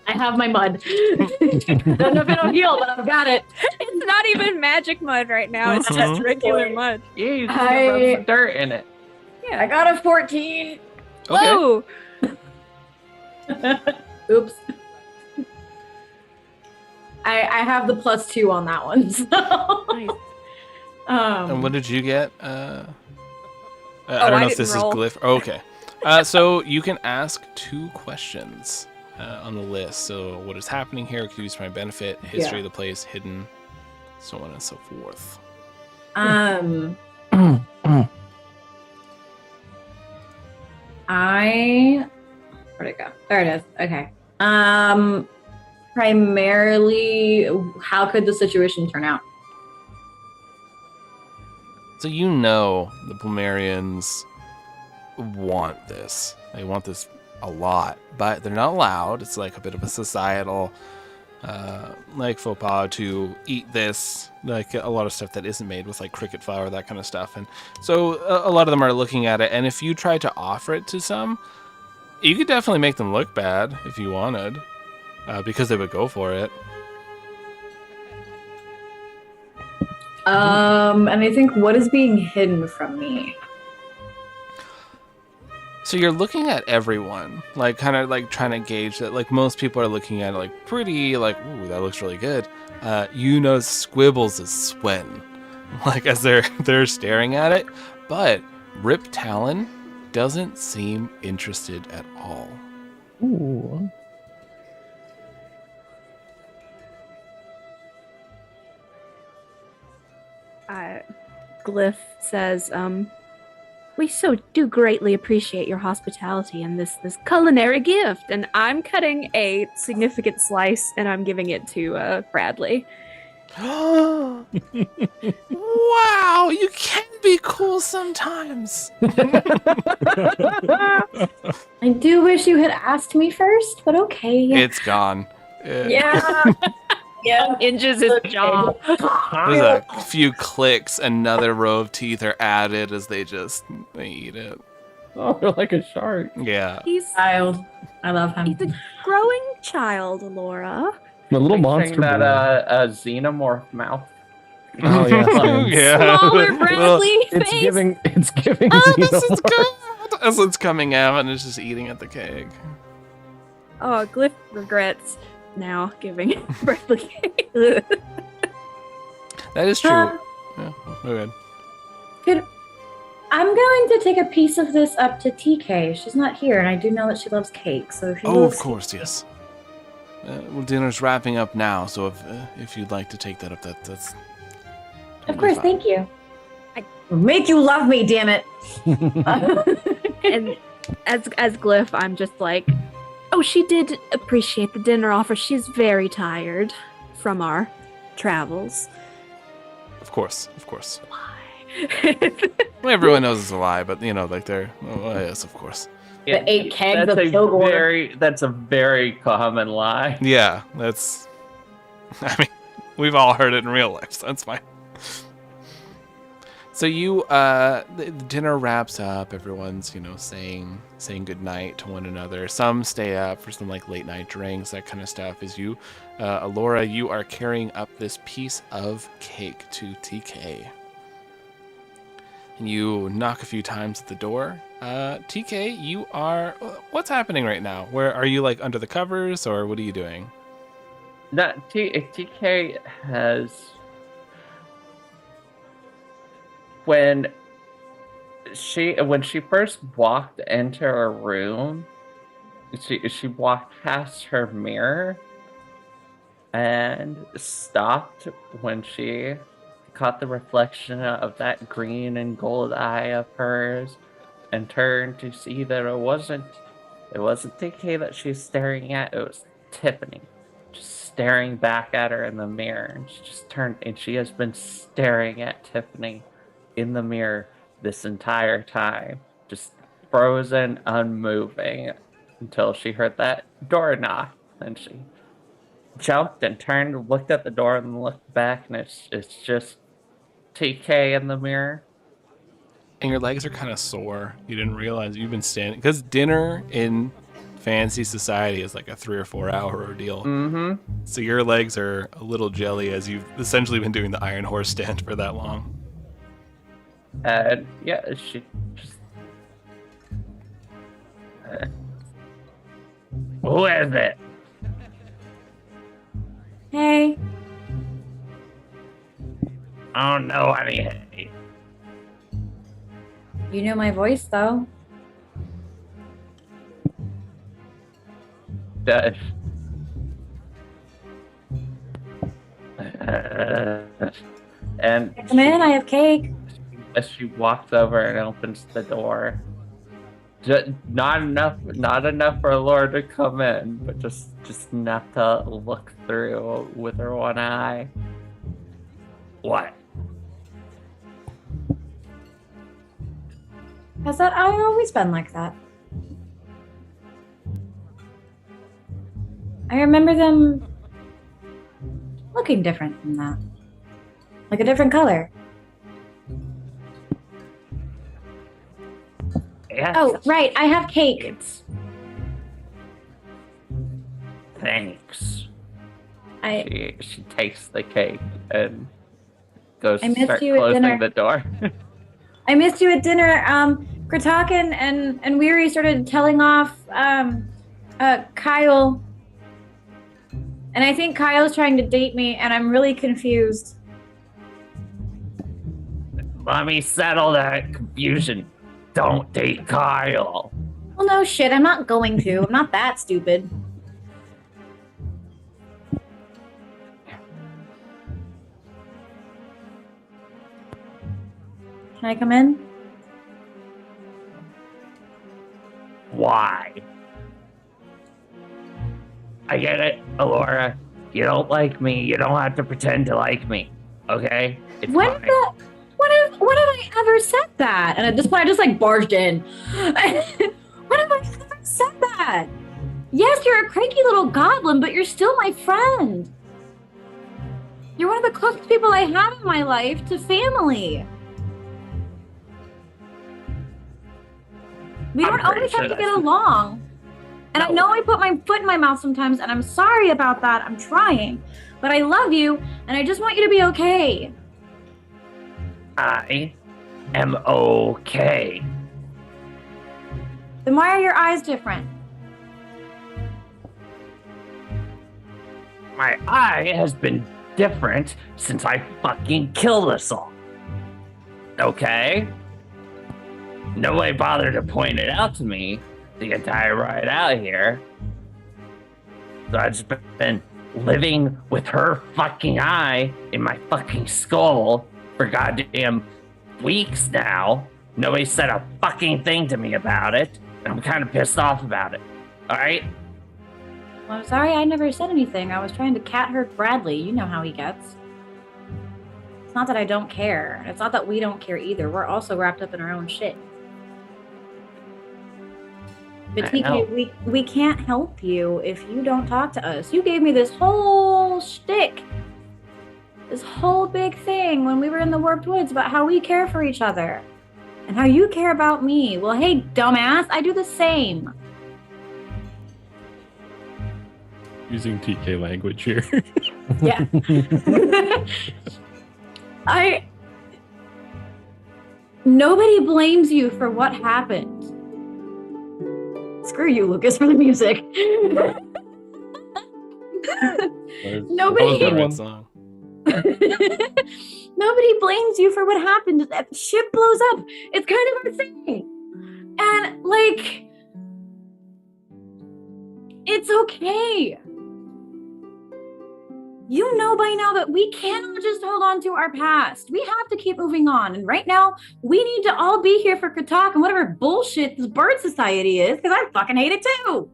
I have my mud. Don't know if it'll heal, but I've got it.
It's not even magic mud right now. It's just regular mud.
Yeah, you just rub some dirt in it.
Yeah.
I got a 14.
Okay.
Whoa!
Oops. I have the +2 on that one. So.
Nice.
And what did you get? I don't
I
know if this
didn't roll.
is glyph. Oh, okay. So you can ask 2 questions on the list. So what is happening here could use for my benefit, history of the place, hidden, so on and so forth.
Where'd it go? There it is. Okay. Primarily, how could the situation turn out?
So you know the Plumerians want this. They want this a lot, but they're not allowed. It's like a bit of a societal like faux pas to eat this, like a lot of stuff that isn't made with like cricket flour, that kind of stuff. And so a lot of them are looking at it, and if you try to offer it to some, you could definitely make them look bad if you wanted, because they would go for it.
And I think what is being hidden from me?
So you're looking at everyone, like kind of like trying to gauge that. Like most people are looking at it like pretty, like, ooh, that looks really good. You know, Squibbles is sweating, like as they're staring at it. But Rip Talon doesn't seem interested at all.
Ooh.
Glyph says, we so do greatly appreciate your hospitality and this culinary gift. And I'm cutting a significant slice and I'm giving it to Bradley.
Wow, you can be cool sometimes.
I do wish you had asked me first, but okay.
It's gone.
Yeah.
Hinges his jaw.
There's a few clicks, another row of teeth are added as they eat it.
Oh, they're like a shark.
Yeah.
He's
Child. I love him.
a growing child, Laura.
The little
Like
monster.
saying that
boy.
a xenomorph mouth.
Oh yes, man.
Yeah.
Smaller Bradley
It's
face.
giving. It's giving.
Oh, this is
xenomorph.
good. As it's coming out and it's just eating at the cake.
Oh, Glyph regrets now giving Bradley cake.
That is true.
Um,
Yeah, go ahead.
I'm going to take a piece of this up to TK. She's not here, and I do know that she loves cake, so if she
Oh,
loves
of course, yes. Well, dinner's wrapping up now, so if you'd like to take that up, that's.
Of course,
totally
thank you. Make you love me, damn it.
And as Glyph, I'm just like, oh, she did appreciate the dinner offer. She's very tired from our travels.
Of course. Well, everyone knows it's a lie, but they're. Oh, yes, of course.
Yeah,
The 8 kegs
that's
of
a
Kilgore.
that's a very common lie.
Yeah, that's. I mean, we've all heard it in real life, so that's fine. So the dinner wraps up. Everyone's, saying goodnight to one another. Some stay up for some like late night drinks, that kind of stuff. As you, Alora, you are carrying up this piece of cake to TK. And you knock a few times at the door. TK, you are. What's happening right now? Where are you? Like under the covers, or what are you doing?
TK has. When she first walked into her room, she walked past her mirror and stopped when she caught the reflection of that green and gold eye of hers and turned to see that it wasn't TK that she's staring at, it was Tiffany. Just staring back at her in the mirror. And she just turned and she has been staring at Tiffany in the mirror this entire time, just frozen, unmoving, until she heard that door knock. And she jumped and turned, looked at the door, and looked back, and it's just TK in the mirror.
And your legs are kind of sore. You didn't realize you've been standing because dinner in fancy society is like a 3 or 4 hour ordeal.
Mm-hmm.
So your legs are a little jelly as you've essentially been doing the Iron Horse stand for that long.
And yeah, she just. Who is it?
Hey.
I don't know any.
You know my voice, though.
And
Come in, I have cake.
as she walks over and opens the door, not enough for Laura to come in, but just enough to look through with her one eye. What?
Has that eye always been like that? I remember them looking different from that. Like a different color.
Yes.
Oh, right, I have cake.
Thanks.
I
She takes the cake and goes
I
to
missed
start
you at
closing
dinner.
the door.
missed you at dinner. Kratoq and Weary started telling off Kyle. And I think Kyle's trying to date me, and I'm really confused.
Let me settle that confusion. Don't date Kyle.
Well, no shit, I'm not going to. I'm not that stupid. Can I come in?
Why? I get it, Alora. You don't like me. You don't have to pretend to like me. Okay? It's
When
fine.
have I ever said that? And at this point, I just like barged in. When have I ever said that? Yes, you're a cranky little goblin, but you're still my friend. You're one of the closest people I have in my life to family. We don't always have to get along. And I know I put my foot in my mouth sometimes, and I'm sorry about that. I'm trying. But I love you, and I just want you to be okay.
I am okay.
Then why are your eyes different?
My eye has been different since I fucking killed us all. Okay? Nobody bothered to point it out to me the entire ride out here. So I've just been living with her fucking eye in my fucking skull for goddamn weeks now. Nobody said a fucking thing to me about it, and I'm kind of pissed off about it. All right?
Well, I'm sorry I never said anything. I was trying to cat herd Bradley. You know how he gets. It's not that I don't care. It's not that we don't care either. We're also wrapped up in our own shit. But TK, we can't help you if you don't talk to us. You gave me this whole shtick. This whole big thing when we were in the Warped Woods about how we care for each other. And how you care about me. Well, hey, dumbass, I do the same.
Using TK language here.
Yeah. Nobody blames you for what happened. Screw you, Lucas, for the music. Nobody.
That was the right song.
Nobody blames you for what happened. That ship blows up. It's kind of our thing. And, like, it's okay. You know by now that we cannot just hold on to our past. We have to keep moving on. And right now, we need to all be here for Kratoq and whatever bullshit this bird society is, because I fucking hate it too.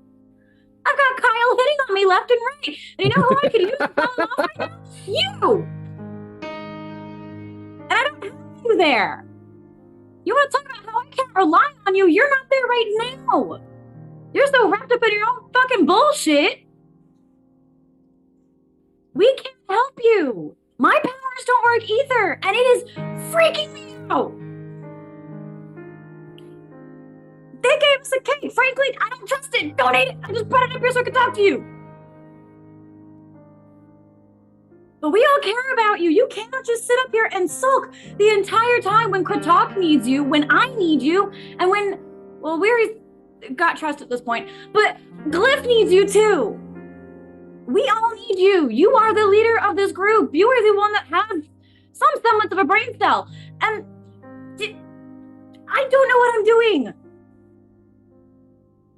I've got Kyle hitting on me left and right. And you know who I could use to fall off right now? You! And I don't have you there. You want to talk about how I can't rely on you? You're not there right now. You're so wrapped up in your own fucking bullshit. We can't help you. My powers don't work either, and it is freaking me out. They gave us a cake. Frankly, I don't trust it. Don't eat it. I just brought it up here so I could talk to you. But we all care about you. You cannot just sit up here and sulk the entire time when Kratoq needs you, when I need you, and when, well, we already got trust at this point, but Glyph needs you too. We all need you. You are the leader of this group. You are the one that has some semblance of a brain cell. And I don't know what I'm doing.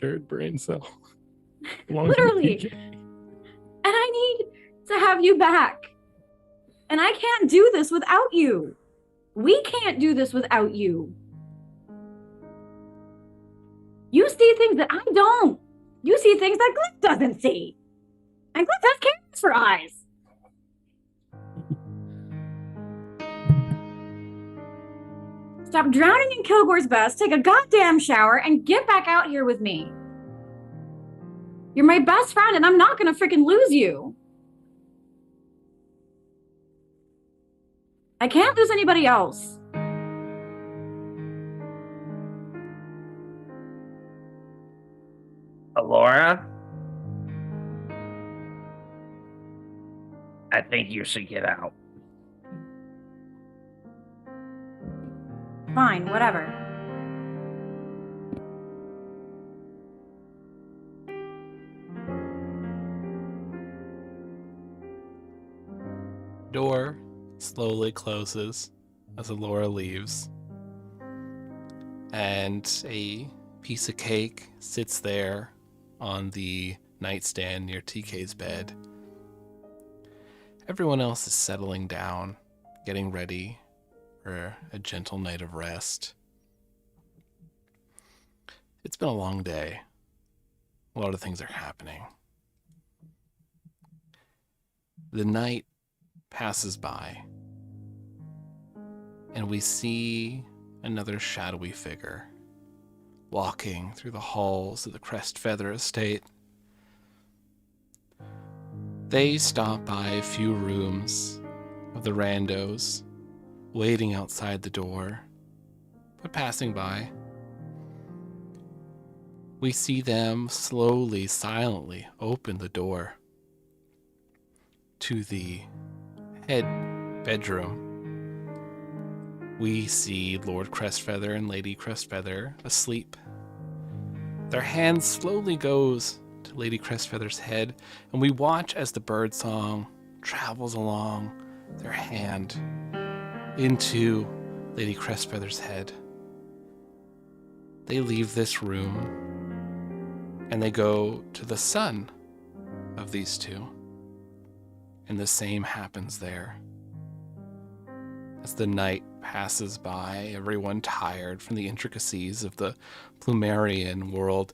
Third brain cell.
Literally. And I need to have you back. And I can't do this without you. We can't do this without you. You see things that I don't. You see things that Glyph doesn't see. And Glyph has cameras for eyes. Stop drowning in Kilgore's best, take a goddamn shower, and get back out here with me. You're my best friend, and I'm not gonna freaking lose you. I can't lose anybody else.
Alora? I think you should get out.
Fine, whatever.
Door slowly closes as Alora leaves. And a piece of cake sits there on the nightstand near TK's bed. Everyone else is settling down, getting ready for a gentle night of rest. It's been a long day. A lot of things are happening. The night passes by, and we see another shadowy figure walking through the halls of the Crest Feather Estate. They stop by a few rooms of the randos waiting outside the door, but passing by. We see them slowly, silently open the door to the head bedroom. We see Lord Crestfeather and Lady Crestfeather asleep. Their hand slowly goes to Lady Crestfeather's head, and we watch as the birdsong travels along their hand into Lady Crestfeather's head. They leave this room, and they go to the son of these two. And the same happens there. As the night passes by, everyone tired from the intricacies of the Plumerian world,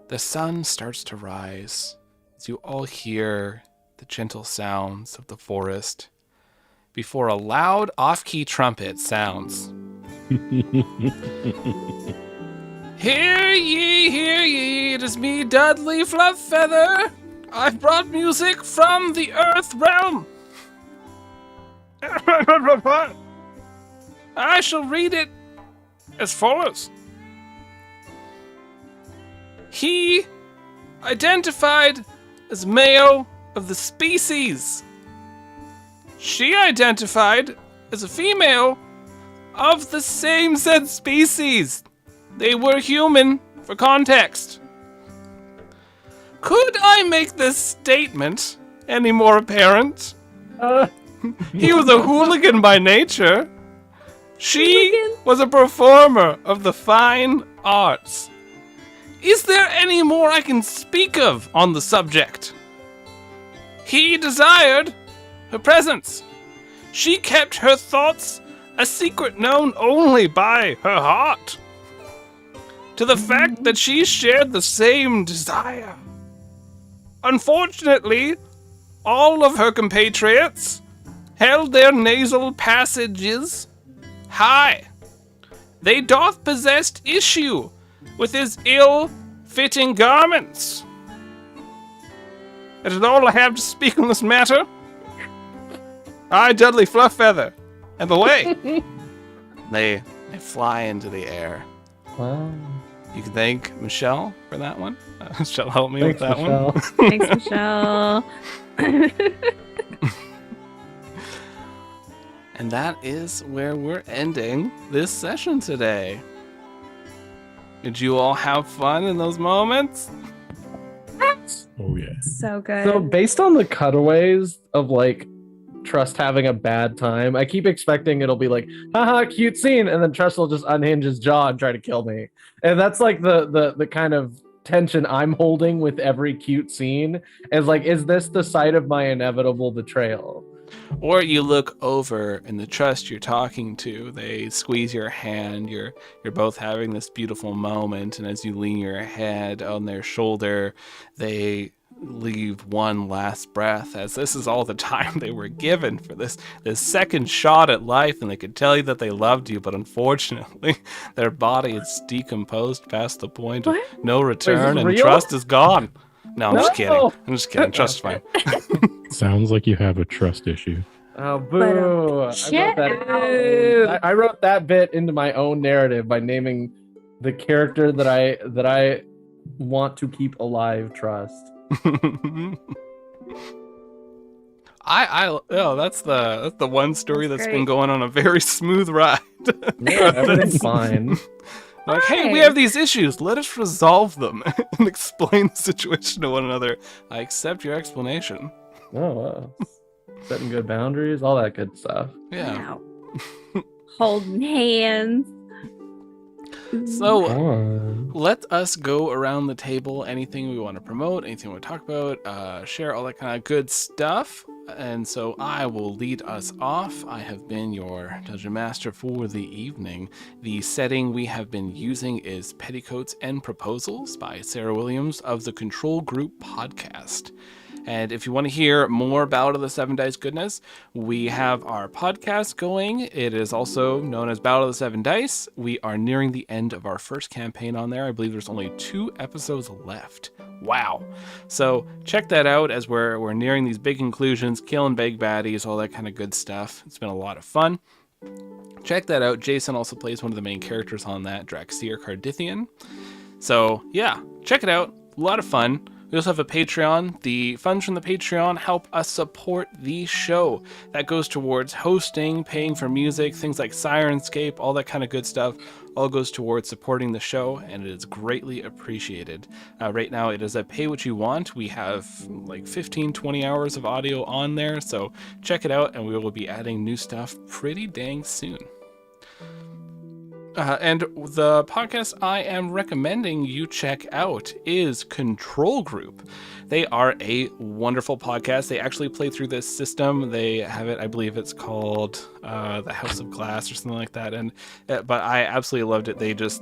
the sun starts to rise as you all hear the gentle sounds of the forest before a loud off-key trumpet sounds. Hear ye, it is me, Dudley Flufffeather. I've brought music from the Earth Realm. I shall read it as follows. He identified as male of the species. She identified as a female of the same said species. They were human for context. Could I make this statement any more apparent? He was a hooligan by nature. She was a performer of the fine arts. Is there any more I can speak of on the subject? He desired her presence. She kept her thoughts a secret known only by her heart. To the fact that she shared the same desire. Unfortunately, all of her compatriots held their nasal passages high. They doth possessed issue with his ill-fitting garments. That is all I have to speak on this matter. I, Dudley Flufffeather, am away. They fly into the air.
Wow.
You can thank Michelle for that one. Michelle helped me
Thanks,
with that
Michelle.
one.
Thanks, Michelle.
And that is where we're ending this session today. Did you all have fun in those moments?
Oh yeah.
So good.
So based on the cutaways of like Trust having a bad time, I keep expecting it'll be like, haha, cute scene, and then Trust will just unhinge his jaw and try to kill me. And that's like the kind of tension I'm holding with every cute scene. Is like, is this the site of my inevitable betrayal?
Or you look over and the Trust you're talking to, they squeeze your hand, you're both having this beautiful moment, and as you lean your head on their shoulder, they leave one last breath, as this is all the time they were given for this second shot at life, and they could tell you that they loved you, but unfortunately their body is decomposed past the point of no return, and
real?
Trust is gone. No, I'm just kidding.
No.
I'm just kidding. Trust is fine.
Sounds like you have a trust issue.
Oh, boo. I wrote that bit into my own narrative by naming the character that I want to keep alive, Trust.
That's the one story that's been
great.
going on a very smooth ride.
Yeah, everything's fine.
Like, hey, we have these issues. Let us resolve them and explain the situation to one another. I accept your explanation.
Oh, wow. Setting good boundaries, all that good stuff.
Yeah.
Wow. Holding hands.
So
Fun.
let us go around the table. Anything we want to promote, anything we want to talk about, share all that kind of good stuff. And so I will lead us off. I have been your Dungeon Master for the evening. The setting we have been using is Petticoats and Proposals by Sarah Williams of the Control Group podcast. And if you want to hear more Ballad of the Seven Dice goodness, we have our podcast going. It is also known as Ballad of the Seven Dice. We are nearing the end of our first campaign on there. I believe there's only 2 episodes left. Wow. So check that out as we're nearing these big conclusions, killing big baddies, all that kind of good stuff. It's been a lot of fun. Check that out. Jason also plays one of the main characters on that, Draxier Cardithian. So yeah, check it out. A lot of fun. We also have a Patreon. The funds from the Patreon help us support the show. That goes towards hosting, paying for music, things like Sirenscape, all that kind of good stuff. All goes towards supporting the show, and it is greatly appreciated. Right now, it is a pay what you want. We have like 15, 20 hours of audio on there, so check it out, and we will be adding new stuff pretty dang soon. And the podcast I am recommending you check out is Control Group. They are a wonderful podcast. They actually play through this system. They have it, I believe it's called the House of Glass or something like that. But I absolutely loved it. They just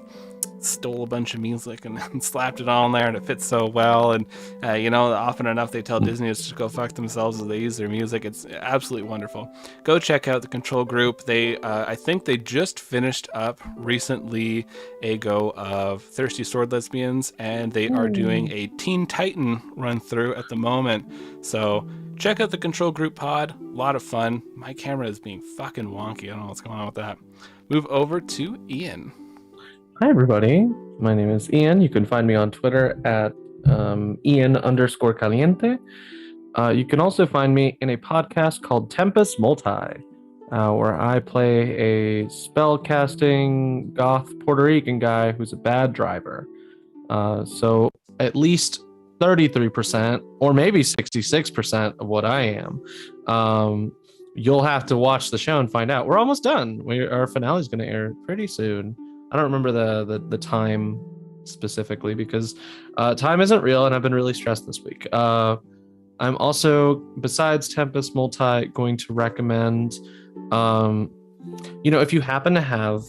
stole a bunch of music and slapped it on there, and it fits so well. And often enough they tell Disney to just go fuck themselves as they use their music. It's absolutely wonderful. Go check out the Control Group. They I think they just finished up recently a go of Thirsty Sword Lesbians, and they are doing a Teen Titan run through at the moment. So check out the Control Group pod. A lot of fun. My camera is being fucking wonky. I don't know what's going on with that. Move over to Ian.
Hi, everybody. My name is Ian. You can find me on Twitter at Ian_Caliente. You can also find me in a podcast called Tempest Multi, where I play a spell-casting goth Puerto Rican guy who's a bad driver. So at least 33% or maybe 66% of what I am. You'll have to watch the show and find out. We're almost done. Our finale is going to air pretty soon. I don't remember the time specifically because time isn't real, and I've been really stressed this week. I'm also, besides Tempest Multi, going to recommend, if you happen to have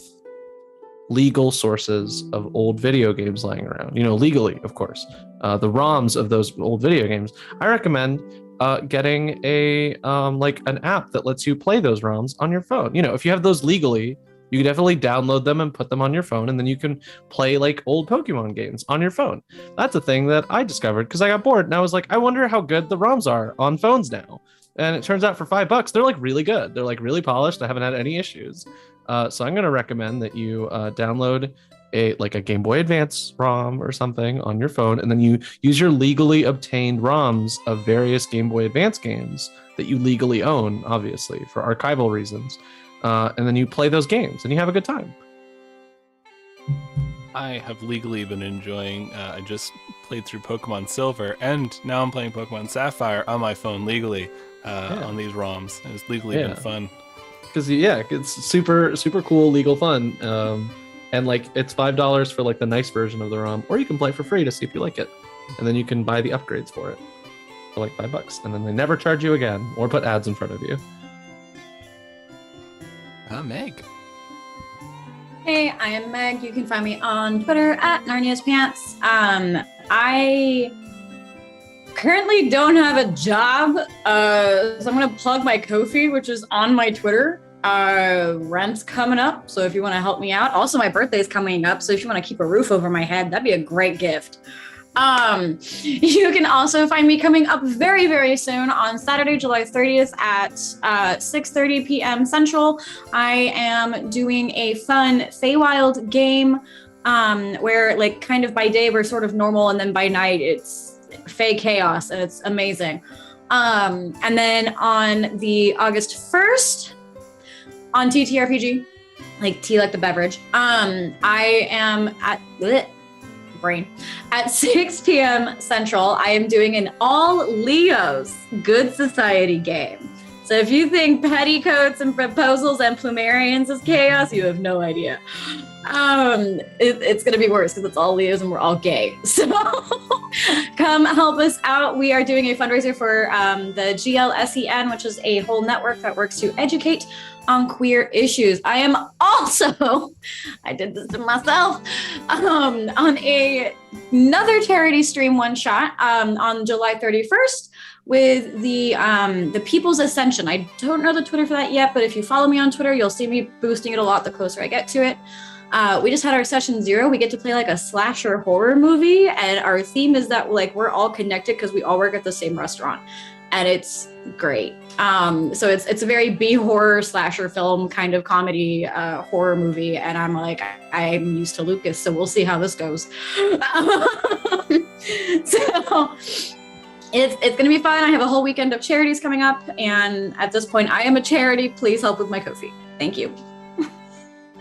legal sources of old video games lying around, legally, of course, the ROMs of those old video games, I recommend getting an app that lets you play those ROMs on your phone. If you have those legally, you can definitely download them and put them on your phone, and then you can play like old Pokemon games on your phone. That's a thing that I discovered because I got bored, and I was like, I wonder how good the ROMs are on phones now. And it turns out for $5, they're like really good. They're like really polished. I haven't had any issues. So I'm going to recommend that you download a Game Boy Advance ROM or something on your phone, and then you use your legally obtained ROMs of various Game Boy Advance games that you legally own, obviously, for archival reasons. And then you play those games and you have a good time.
I have legally been enjoying, I just played through Pokemon Silver, and now I'm playing Pokemon Sapphire on my phone legally on these ROMs. And it's legally been fun.
Because, it's super, super cool, legal fun. And it's $5 for the nice version of the ROM, or you can play for free to see if you like it. And then you can buy the upgrades for it for $5. And then they never charge you again or put ads in front of you.
Meg.
Hey, I am Meg. You can find me on Twitter at Narnia's Pants. I currently don't have a job, so I'm going to plug my Ko-fi, which is on my Twitter. Rent's coming up, so if you want to help me out. Also, my birthday's coming up, so if you want to keep a roof over my head, that'd be a great gift. You can also find me coming up very, very soon on Saturday, July 30th at 6:30 p.m. Central. I am doing a fun Feywild game where kind of by day we're sort of normal, and then by night it's Fey chaos, and it's amazing. And then on the August 1st on TTRPG, tea like the beverage, I am at at 6 p.m. Central. I am doing an all Leos Good Society game. So if you think petticoats and proposals and plumerians is chaos, you have no idea. It's going to be worse because it's all Leos and we're all gay. So come help us out. We are doing a fundraiser for the GLSEN, which is a whole network that works to educate on queer issues. I am also, I did this to myself, on another charity stream one shot on July 31st, with the People's Ascension. I don't know the Twitter for that yet, but if you follow me on Twitter, you'll see me boosting it a lot the closer I get to it. We just had our session 0. We get to play like a slasher horror movie, and our theme is that like we're all connected because we all work at the same restaurant, and it's great. So it's a very B horror slasher film kind of comedy horror movie, and I'm like I'm used to Lucas, so we'll see how this goes. So it's gonna be fun. I have a whole weekend of charities coming up, and at this point, I am a charity. Please help with my Ko-fi. Thank you.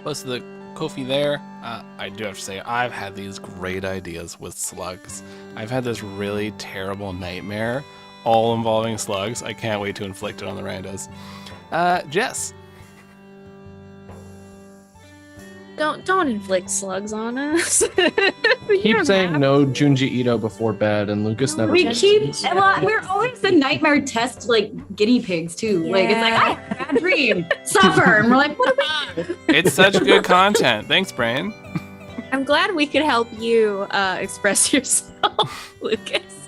Plus the Ko-fi there, I do have to say, I've had these great ideas with slugs. I've had this really terrible nightmare, all involving slugs. I can't wait to inflict it on the randos. Jess.
Don't inflict slugs on us.
Keep saying no Junji Ito before bed, and Lucas never.
We
listens.
we're always the nightmare test like guinea pigs too. Like it's like I had a bad dream, suffer, and we're like, what do we?
It's such good content. Thanks, Brain.
I'm glad we could help you express yourself, Lucas.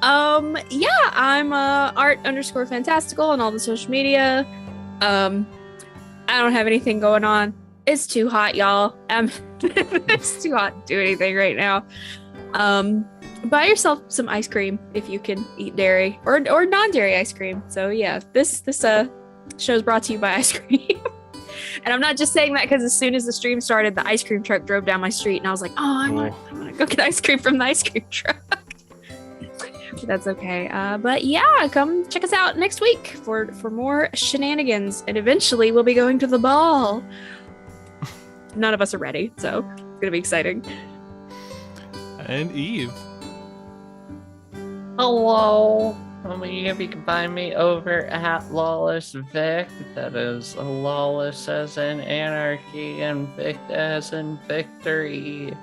Yeah, I'm art_fantastical on all the social media. I don't have anything going on. It's too hot, y'all. It's too hot to do anything right now. Buy yourself some ice cream if you can eat dairy or non-dairy ice cream. So yeah, this show is brought to you by ice cream. And I'm not just saying that because as soon as the stream started, the ice cream truck drove down my street, and I was like, oh, I want to go get ice cream from the ice cream truck. But that's okay. But yeah, come check us out next week for more shenanigans, and eventually we'll be going to the ball. None of us are ready, so it's gonna be exciting.
And Eve.
Hello. You can find me over at Lawless Vic. That is lawless as in anarchy and Vic as in victory.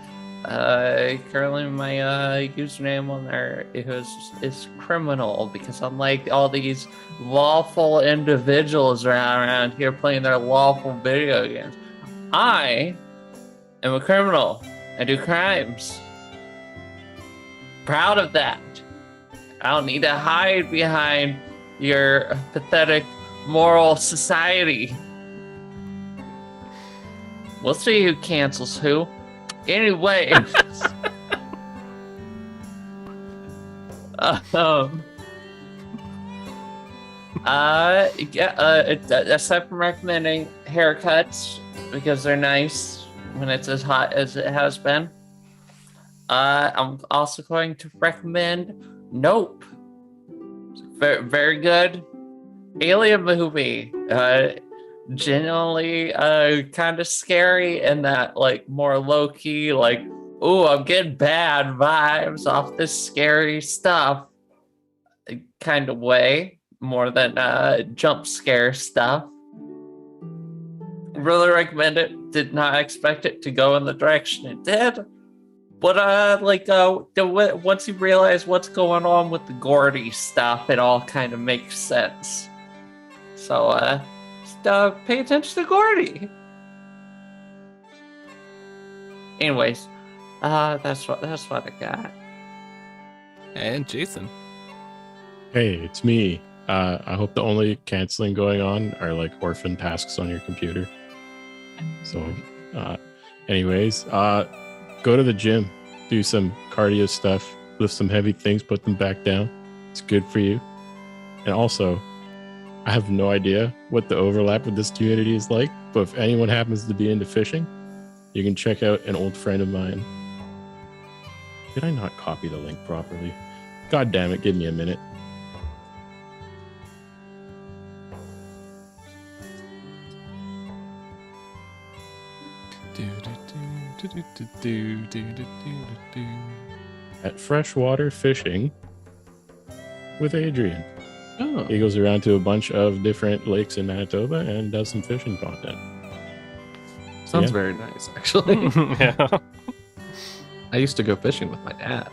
Currently my username on there is criminal, because unlike all these lawful individuals around here playing their lawful video games, I am a criminal. I do crimes. Proud of that. I don't need to hide behind your pathetic moral society. We'll see who cancels who. Anyway. Aside from recommending haircuts because they're nice when it's as hot as it has been, I'm also going to recommend Nope. Very, very good alien movie. Genuinely kind of scary in that like more low-key, like, oh, I'm getting bad vibes off this scary stuff kind of way, more than jump scare stuff. Really recommend it. Did not expect it to go in the direction it did. But once you realize what's going on with the Gordy stuff, it all kind of makes sense. So just pay attention to Gordy. Anyways, that's what I got.
And Jason.
Hey, it's me. I hope the only canceling going on are like orphan tasks on your computer. So, anyways, go to the gym, do some cardio stuff, lift some heavy things, put them back down. It's good for you. And also, I have no idea what the overlap with this community is like, but if anyone happens to be into fishing, you can check out an old friend of mine. Did I not copy the link properly? God damn it, give me a minute. At Freshwater Fishing with Adrian.
Oh.
He goes around to a bunch of different lakes in Manitoba and does some fishing content.
Sounds
Yeah.
very nice, actually.
Yeah.
I used to go fishing with my dad.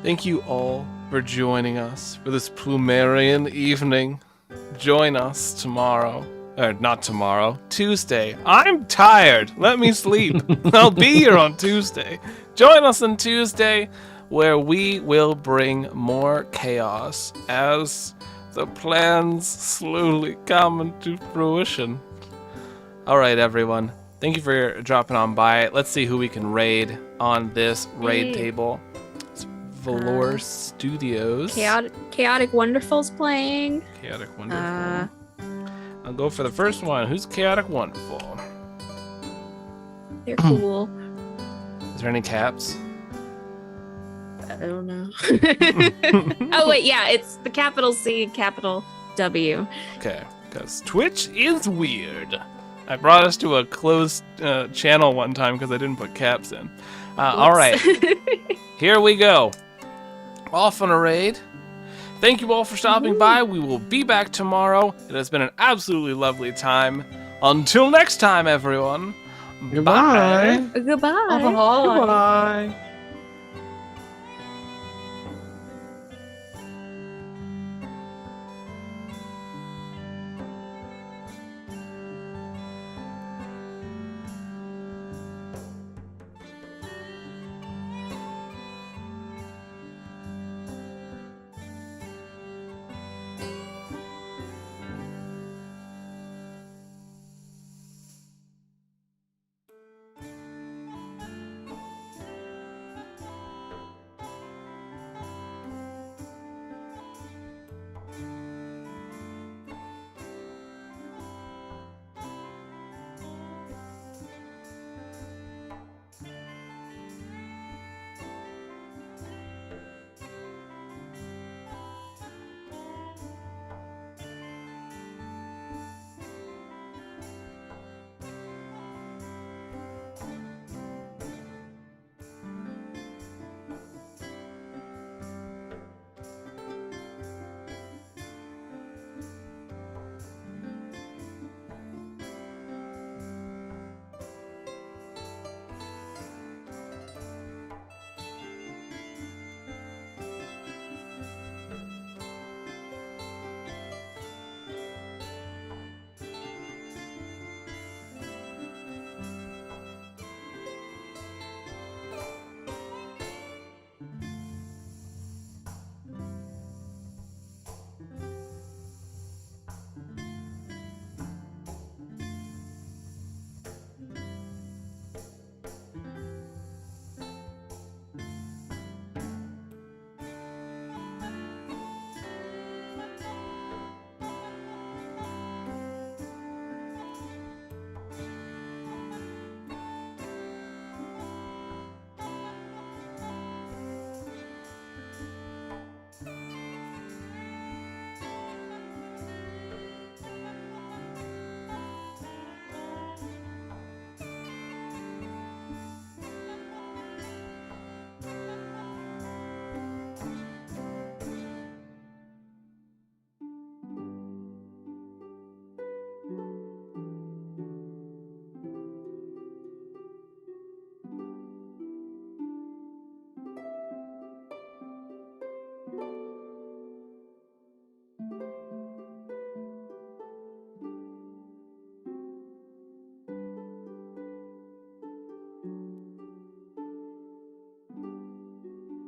Thank you all for joining us for this Plumerian evening. Join us tomorrow. Or not tomorrow, Tuesday. I'm tired. Let me sleep. I'll be here on Tuesday. Join us on Tuesday where we will bring more chaos as the plans slowly come into fruition. All right, everyone. Thank you for dropping on by. Let's see who we can raid on this raid
Hey.
table. It's Valor Studios.
Chaotic Wonderful's playing.
Chaotic Wonderful. I'll go for the first one. Who's Chaotic Wonderful?
They're cool.
Is there any caps?
I don't know. Oh wait, yeah, it's the capital C, capital W.
Okay, because Twitch is weird. I brought us to a closed channel one time because I didn't put caps in. All right, here we go. Off on a raid. Thank you all for stopping by. We will be back tomorrow. It has been an absolutely lovely time. Until next time, everyone.
Goodbye.
Bye.
Goodbye.
Goodbye.